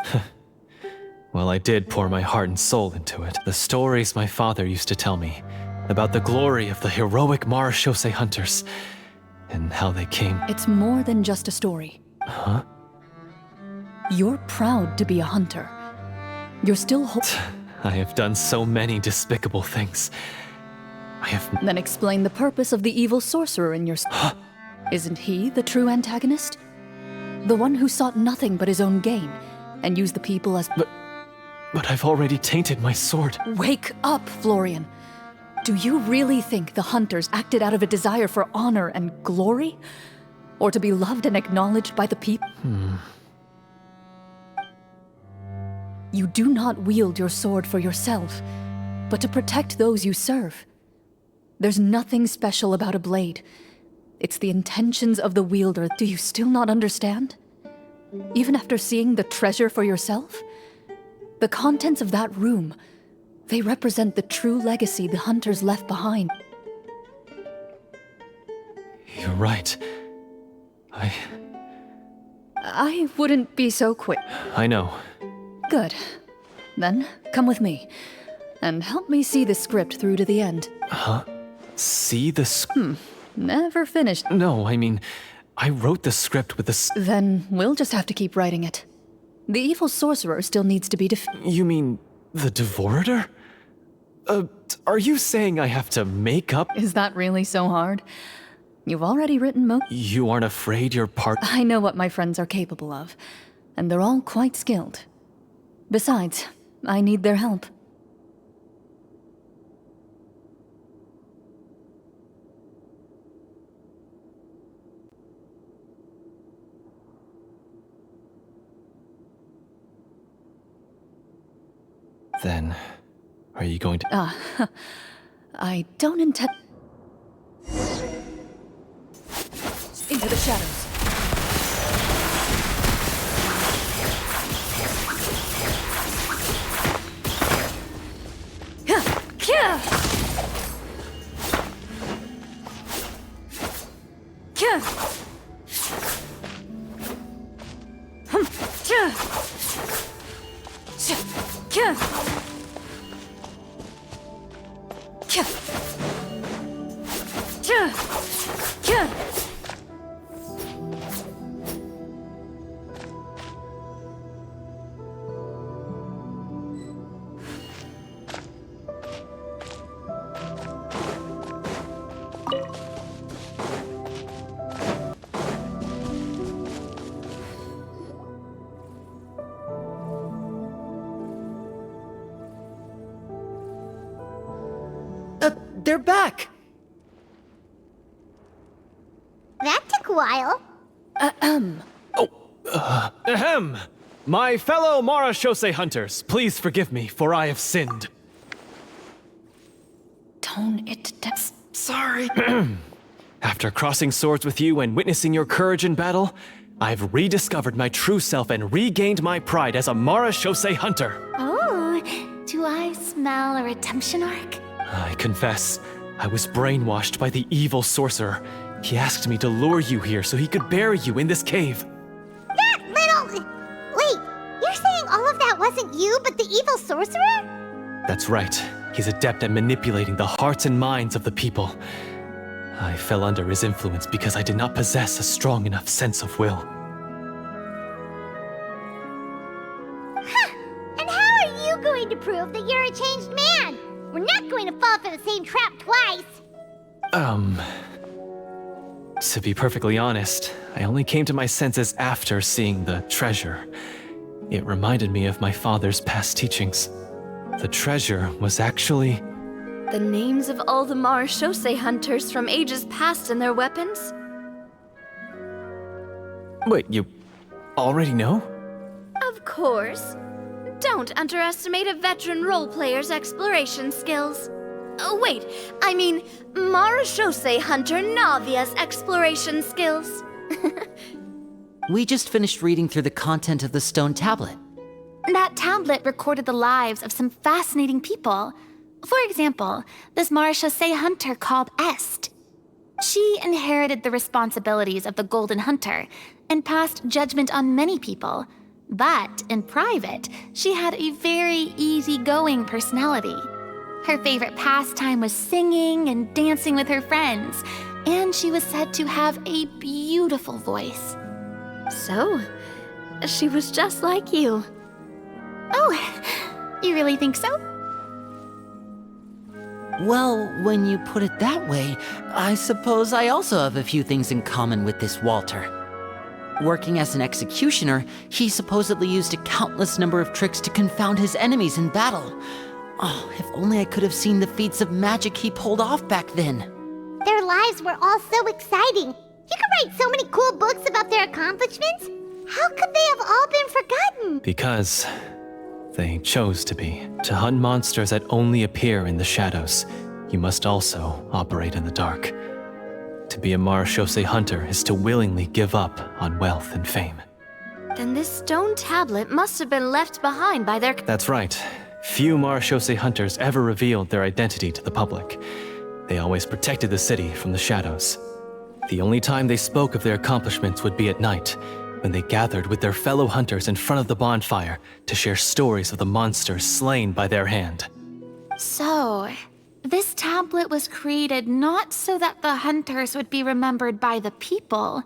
Well, I did pour my heart and soul into it. The stories my father used to tell me about the glory of the heroic Marechaussee hunters and how they came. It's more than just a story. Huh? You're proud to be a hunter. You're still I have done so many despicable things. I have... Then explain the purpose of the evil sorcerer in your... Isn't he the true antagonist? The one who sought nothing but his own gain, and used the people as... But I've already tainted my sword. Wake up, Florian. Do you really think the hunters acted out of a desire for honor and glory? Or to be loved and acknowledged by the people? You do not wield your sword for yourself, but to protect those you serve. There's nothing special about a blade. It's the intentions of the wielder. Do you still not understand? Even after seeing the treasure for yourself? The contents of that room, they represent the true legacy the hunters left behind. You're right. I wouldn't be so quick. I know. Good. Then, come with me. And help me see the script through to the end. Huh? See the Never finished. No, I mean, I wrote the script with the Then we'll just have to keep writing it. The evil sorcerer still needs to be You mean the Devorator? Are you saying I have to make up? Is that really so hard? You've already written You aren't afraid you're part- I know what my friends are capable of, and they're all quite skilled. Besides, I need their help. Then, are you going to- I don't intend... Into the shadows. They're back! That took a while. Ahem! My fellow Marechaussee hunters, please forgive me, for I have sinned. Tone it down. Sorry. After crossing swords with you and witnessing your courage in battle, I've rediscovered my true self and regained my pride as a Marechaussee hunter. Oh, do I smell a redemption arc? I confess, I was brainwashed by the evil sorcerer. He asked me to lure you here so he could bury you in this cave. That little... Wait, you're saying all of that wasn't you, but the evil sorcerer? That's right. He's adept at manipulating the hearts and minds of the people. I fell under his influence because I did not possess a strong enough sense of will. Huh! And how are you going to prove that you're a changed man? We're not going to fall for the same trap twice. To be perfectly honest, I only came to my senses after seeing the treasure. It reminded me of my father's past teachings. The treasure was actually... The names of all the Marechaussee hunters from ages past and their weapons? Wait, you already know? Of course. Don't underestimate a veteran role player's exploration skills. Oh, wait, I mean, Marechaussee Hunter Navia's exploration skills. We just finished reading through the content of the stone tablet. That tablet recorded the lives of some fascinating people. For example, this Marechaussee hunter called Est. She inherited the responsibilities of the Golden Hunter and passed judgment on many people. But in private, she had a very easygoing personality. Her favorite pastime was singing and dancing with her friends, and she was said to have a beautiful voice. So, she was just like you. Oh, you really think so? Well, when you put it that way, I suppose I also have a few things in common with this Walter. Working as an executioner, he supposedly used a countless number of tricks to confound his enemies in battle. Oh, if only I could have seen the feats of magic he pulled off back then. Their lives were all so exciting. You could write so many cool books about their accomplishments. How could they have all been forgotten? Because they chose to be. To hunt monsters that only appear in the shadows, you must also operate in the dark. To be a Marechaussee hunter is to willingly give up on wealth and fame. Then this stone tablet must have been left behind by their... That's right. Few Marechaussee hunters ever revealed their identity to the public. They always protected the city from the shadows. The only time they spoke of their accomplishments would be at night, when they gathered with their fellow hunters in front of the bonfire to share stories of the monsters slain by their hand. So, this tablet was created not so that the hunters would be remembered by the people,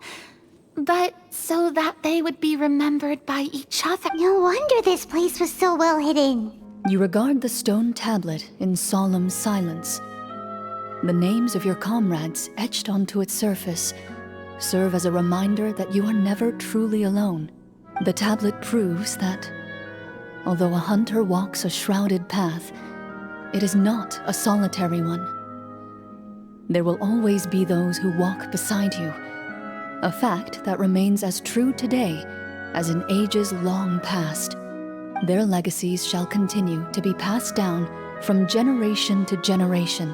but so that they would be remembered by each other. No wonder this place was so well hidden. You regard the stone tablet in solemn silence. The names of your comrades etched onto its surface serve as a reminder that you are never truly alone. The tablet proves that, although a hunter walks a shrouded path, it is not a solitary one. There will always be those who walk beside you, a fact that remains as true today as in ages long past. Their legacies shall continue to be passed down from generation to generation,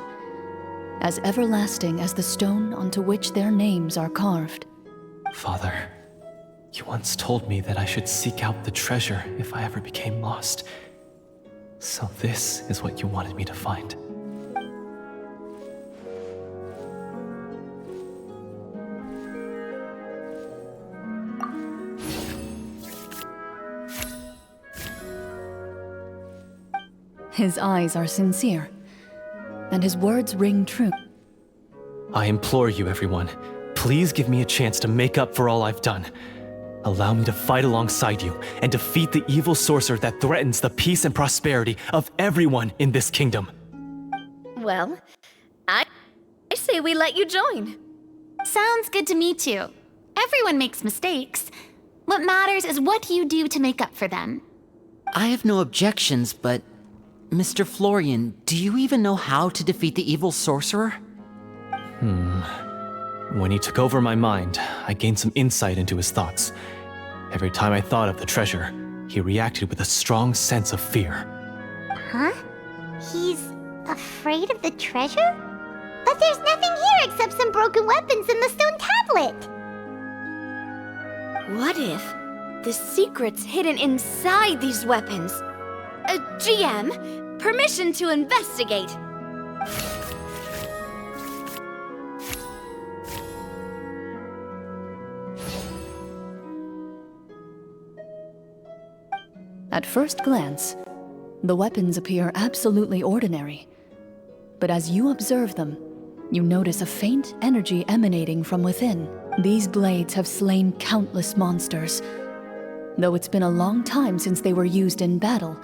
as everlasting as the stone onto which their names are carved. Father, you once told me that I should seek out the treasure if I ever became lost. So this is what you wanted me to find. His eyes are sincere, and his words ring true. I implore you, everyone, please give me a chance to make up for all I've done. Allow me to fight alongside you and defeat the evil sorcerer that threatens the peace and prosperity of everyone in this kingdom. Well, I say we let you join. Sounds good to me too. Everyone makes mistakes. What matters is what you do to make up for them. I have no objections, but... Mr. Florian, do you even know how to defeat the evil sorcerer? When he took over my mind, I gained some insight into his thoughts. Every time I thought of the treasure, he reacted with a strong sense of fear. Huh? He's afraid of the treasure? But there's nothing here except some broken weapons and the stone tablet. What if the secret's hidden inside these weapons? GM, permission to investigate. At first glance, the weapons appear absolutely ordinary. But as you observe them, you notice a faint energy emanating from within. These blades have slain countless monsters. Though it's been a long time since they were used in battle,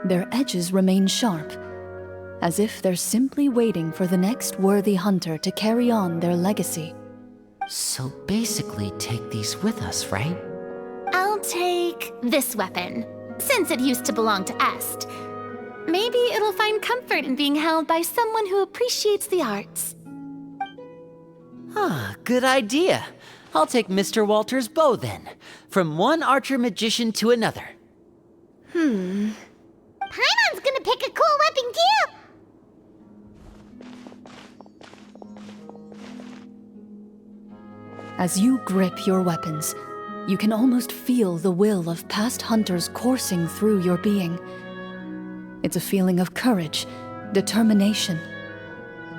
their edges remain sharp, as if they're simply waiting for the next worthy hunter to carry on their legacy. So basically, take these with us, right? I'll take this weapon, since it used to belong to Est. Maybe it'll find comfort in being held by someone who appreciates the arts. Ah, good idea. I'll take Mr. Walter's bow then. From one archer magician to another. Paimon's gonna pick a cool weapon too! As you grip your weapons, you can almost feel the will of past hunters coursing through your being. It's a feeling of courage, determination.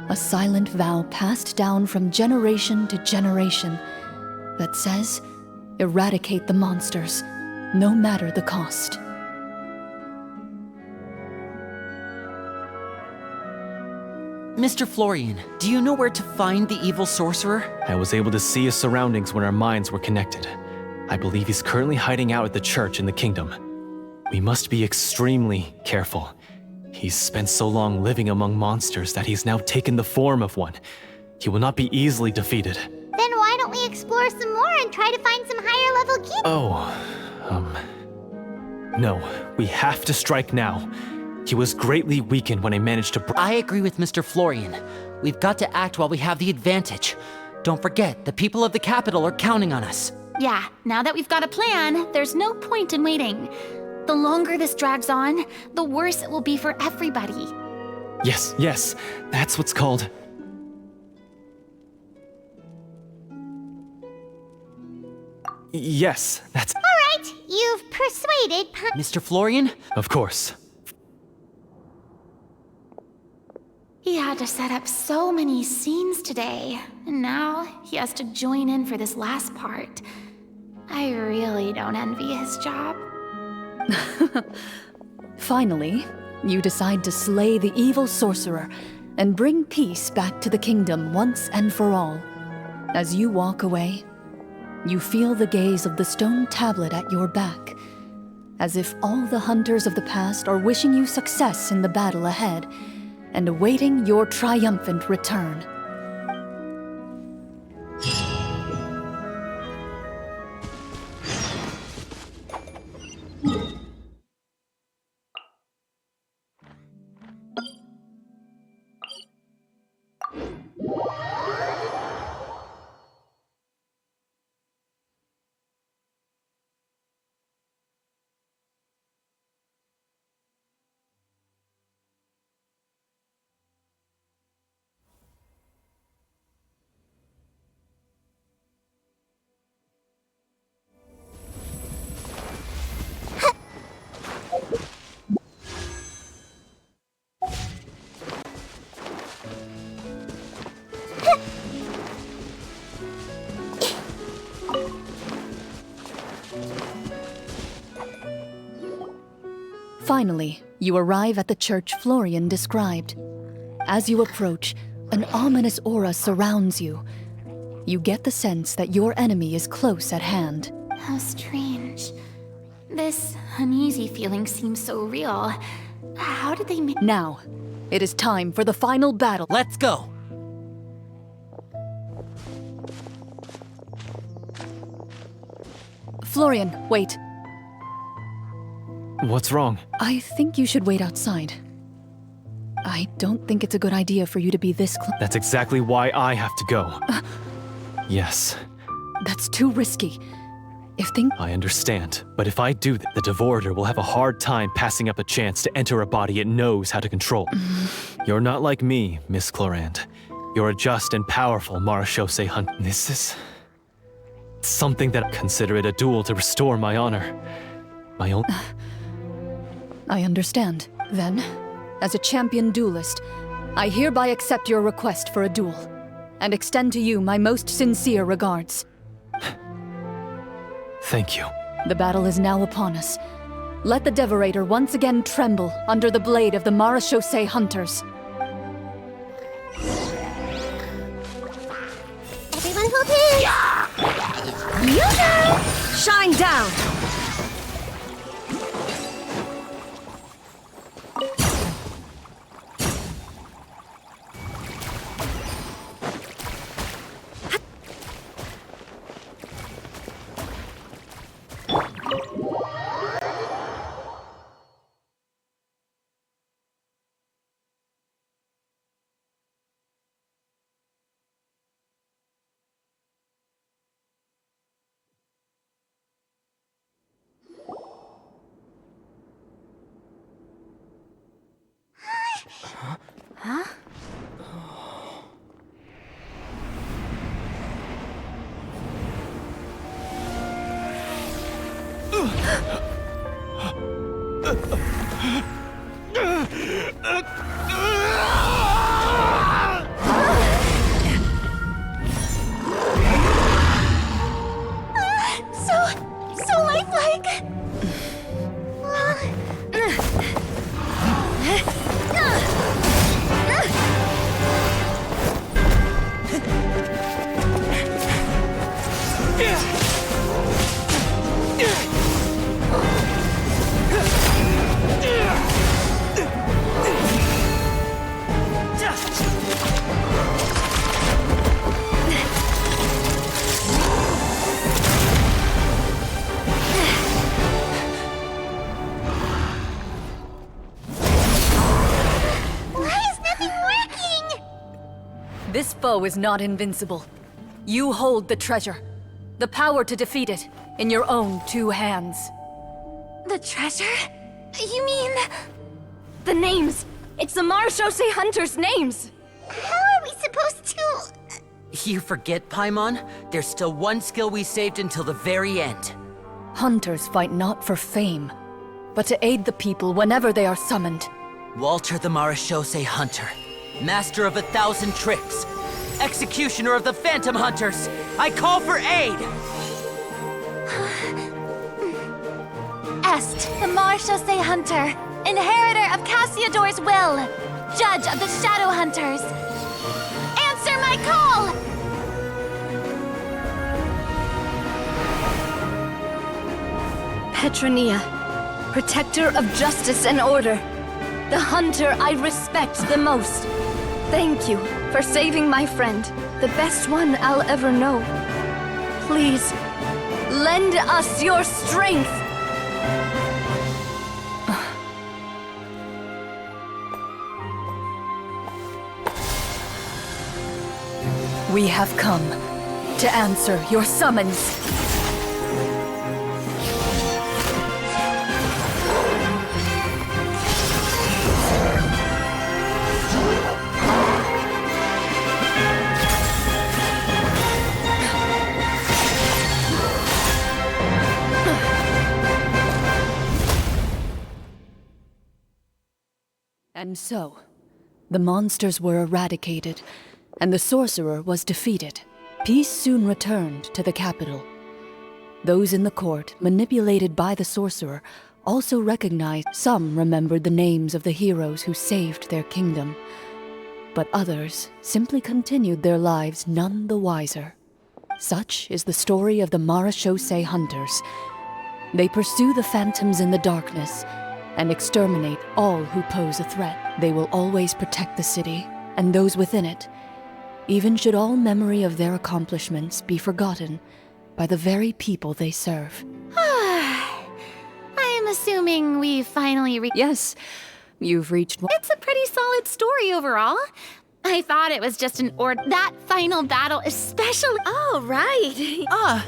A silent vow passed down from generation to generation that says, eradicate the monsters, no matter the cost. Mr. Florian, do you know where to find the evil sorcerer? I was able to see his surroundings when our minds were connected. I believe he's currently hiding out at the church in the kingdom. We must be extremely careful. He's spent so long living among monsters that he's now taken the form of one. He will not be easily defeated. Then why don't we explore some more and try to find some higher level gear? No, we have to strike now. He was greatly weakened when I managed to I agree with Mr. Florian. We've got to act while we have the advantage. Don't forget, the people of the capital are counting on us. Yeah, now that we've got a plan, there's no point in waiting. The longer this drags on, the worse it will be for everybody. Yes, that's what's called... Yes, that's... Alright, you've persuaded Mr. Florian? Of course. He had to set up so many scenes today, and now he has to join in for this last part. I really don't envy his job. Finally, you decide to slay the evil sorcerer and bring peace back to the kingdom once and for all. As you walk away, you feel the gaze of the stone tablet at your back, as if all the hunters of the past are wishing you success in the battle ahead and awaiting your triumphant return. Finally, you arrive at the church Florian described. As you approach, an ominous aura surrounds you. You get the sense that your enemy is close at hand. How strange. This uneasy feeling seems so real. How did they make... Now, it is time for the final battle. Let's go! Florian, wait. What's wrong? I think you should wait outside. I don't think it's a good idea for you to be this close. That's exactly why I have to go. Yes. That's too risky. If things... I understand, but if I do that, the Devorator will have a hard time passing up a chance to enter a body it knows how to control. You're not like me, Miss Clorinde. You're a just and powerful marechaussee hunt. This is... something that I consider it a duel to restore my honor. My own... I understand. Then, as a champion duelist, I hereby accept your request for a duel, and extend to you my most sincere regards. Thank you. The battle is now upon us. Let the Devorator once again tremble under the blade of the marechaussee hunters. Everyone hold hands! Yoo-hoo! Shine down! So lifelike. This foe is not invincible. You hold the treasure, the power to defeat it, in your own 2 hands. The treasure? You mean... The names! It's the Marechaussee Hunters' names! How are we supposed to... You forget, Paimon? There's still one skill we saved until the very end. Hunters fight not for fame, but to aid the people whenever they are summoned. Walter the Marechaussee Hunter, master of 1,000 tricks, executioner of the Phantom Hunters, I call for aid! Est, the Marechaussee Hunter, inheritor of Cassiodor's will, judge of the Shadow Hunters. Answer my call! Petronia, protector of justice and order. The hunter I respect the most. Thank you for saving my friend, the best one I'll ever know. Please, lend us your strength! We have come to answer your summons. And so, the monsters were eradicated, and the sorcerer was defeated. Peace soon returned to the capital. Those in the court, manipulated by the sorcerer, also recognized. Some remembered the names of the heroes who saved their kingdom, but others simply continued their lives none the wiser. Such is the story of the Marechaussee Hunters. They pursue the phantoms in the darkness and exterminate all who pose a threat. They will always protect the city and those within it, even should all memory of their accomplishments be forgotten by the very people they serve. I'm assuming we finally Yes, you've reached... It's a pretty solid story overall. I thought it was just that final battle especially... Oh, right. Ah,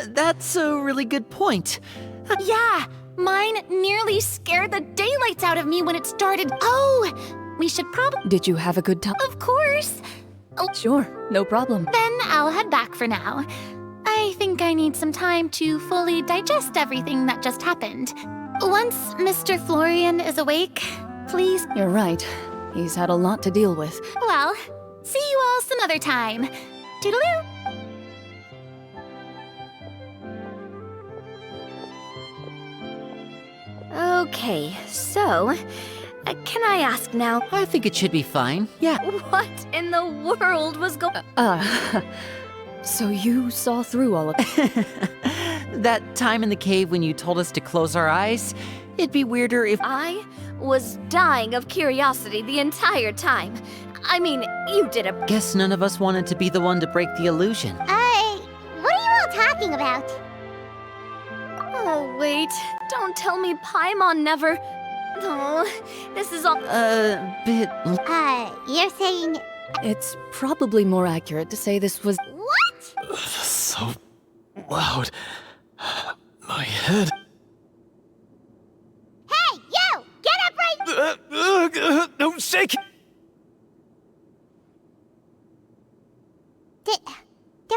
that's a really good point. Yeah, mine nearly scared the daylights out of me when it started. Oh, we should probably... Did you have a good time? Of course. Oh, Sure, no problem. then I'll head back for now. I think I need some time to fully digest everything that just happened. Once Mr. Florian is awake, please... You're right. He's had a lot to deal with. Well, see you all some other time. Toodaloo! Okay, so, can I ask now, I think it should be fine. Yeah. what in the world was going... So you saw through all of it. That time in the cave when you told us to close our eyes, it'd be weirder if... I was dying of curiosity the entire time. I mean, you did a... Guess none of us wanted to be the one to break the illusion. What are you all talking about? Oh, wait. Don't tell me Paimon never... Oh, this is all... Bit... You're saying... It's probably more accurate to say this was... What? So loud. My head. Hey, you! Get up right... No, shake! Did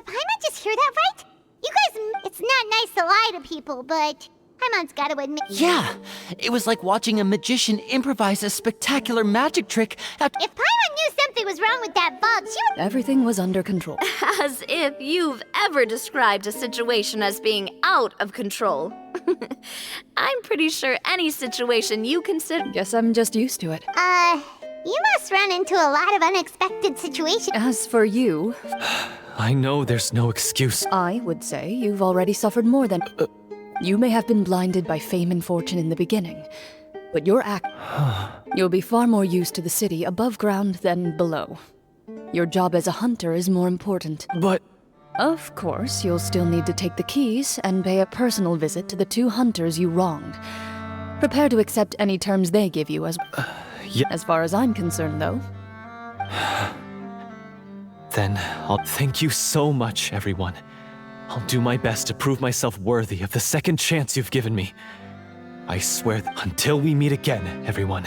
Paimon just hear that right? You guys... It's not nice to lie to people, but... Paimon's got to admit. Yeah, it was like watching a magician improvise a spectacular magic trick after. If Paimon knew something was wrong with that bug, she would. Everything was under control. As if you've ever described a situation as being out of control. I'm pretty sure any situation you consider. Guess I'm just used to it. You must run into a lot of unexpected situations. As for you, I know there's no excuse. I would say you've already suffered more than... You may have been blinded by fame and fortune in the beginning, but your you'll be far more used to the city above ground than below. Your job as a hunter is more important. But... Of course, you'll still need to take the keys and pay a personal visit to the 2 hunters you wronged. Prepare to accept any terms they give you as... Yeah. As far as I'm concerned, though. Then I'll thank you so much, everyone. I'll do my best to prove myself worthy of the second chance you've given me. I swear until we meet again, everyone.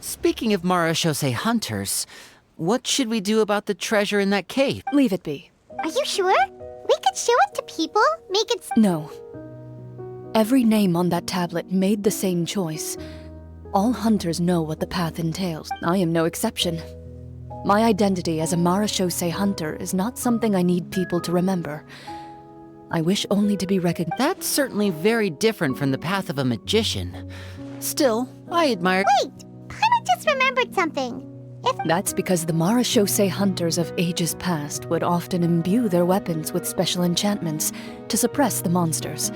Speaking of Marashose hunters, what should we do about the treasure in that cave? Leave it be. Are you sure? We could show it to people, make it... No. Every name on that tablet made the same choice. All hunters know what the path entails. I am no exception. My identity as a Marashose hunter is not something I need people to remember. I wish only to be recognized. That's certainly very different from the path of a magician. Still, I admire... Wait! Paimon just remembered something. That's because the Marashose hunters of ages past would often imbue their weapons with special enchantments to suppress the monsters.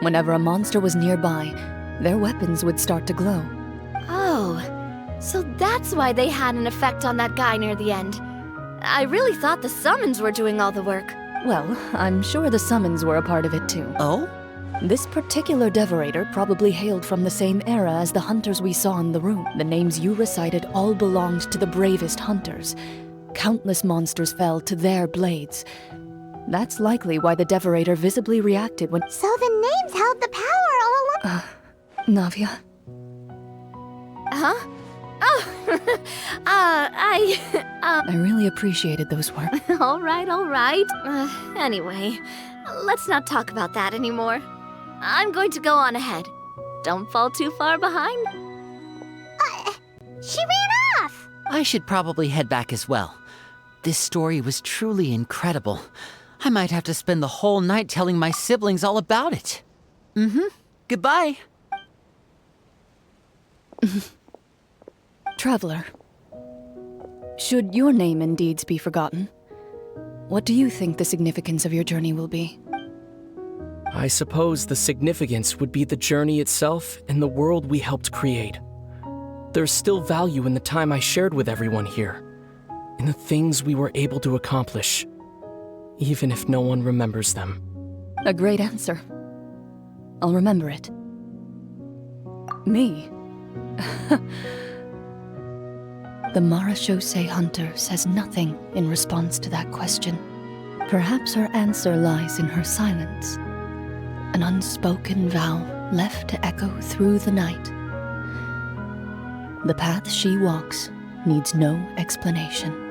Whenever a monster was nearby, their weapons would start to glow. Oh, so that's why they had an effect on that guy near the end. I really thought the summons were doing all the work. Well, I'm sure the summons were a part of it too. Oh? This particular devorator probably hailed from the same era as the hunters we saw in the room. The names you recited all belonged to the bravest hunters. Countless monsters fell to their blades. That's likely why the devorator visibly reacted when... So the names held the power all along. Navia? Huh? Oh, I really appreciated those words. all right. Anyway, let's not talk about that anymore. I'm going to go on ahead. Don't fall too far behind. She ran off! I should probably head back as well. This story was truly incredible. I might have to spend the whole night telling my siblings all about it. Goodbye. Traveler, should your name and deeds be forgotten, what do you think the significance of your journey will be? I suppose the significance would be the journey itself and the world we helped create. There's still value in the time I shared with everyone here, in the things we were able to accomplish, even if no one remembers them. A great answer. I'll remember it. Me? The Marashose hunter says nothing in response to that question. Perhaps her answer lies in her silence. An unspoken vow left to echo through the night. The path she walks needs no explanation.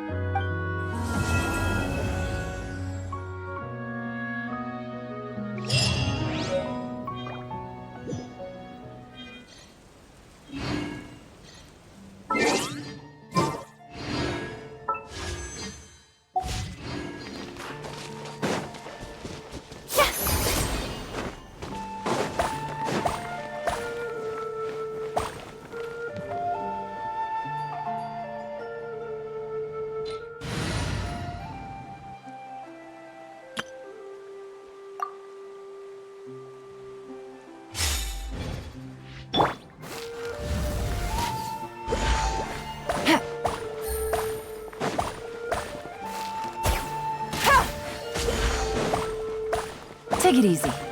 Take it easy.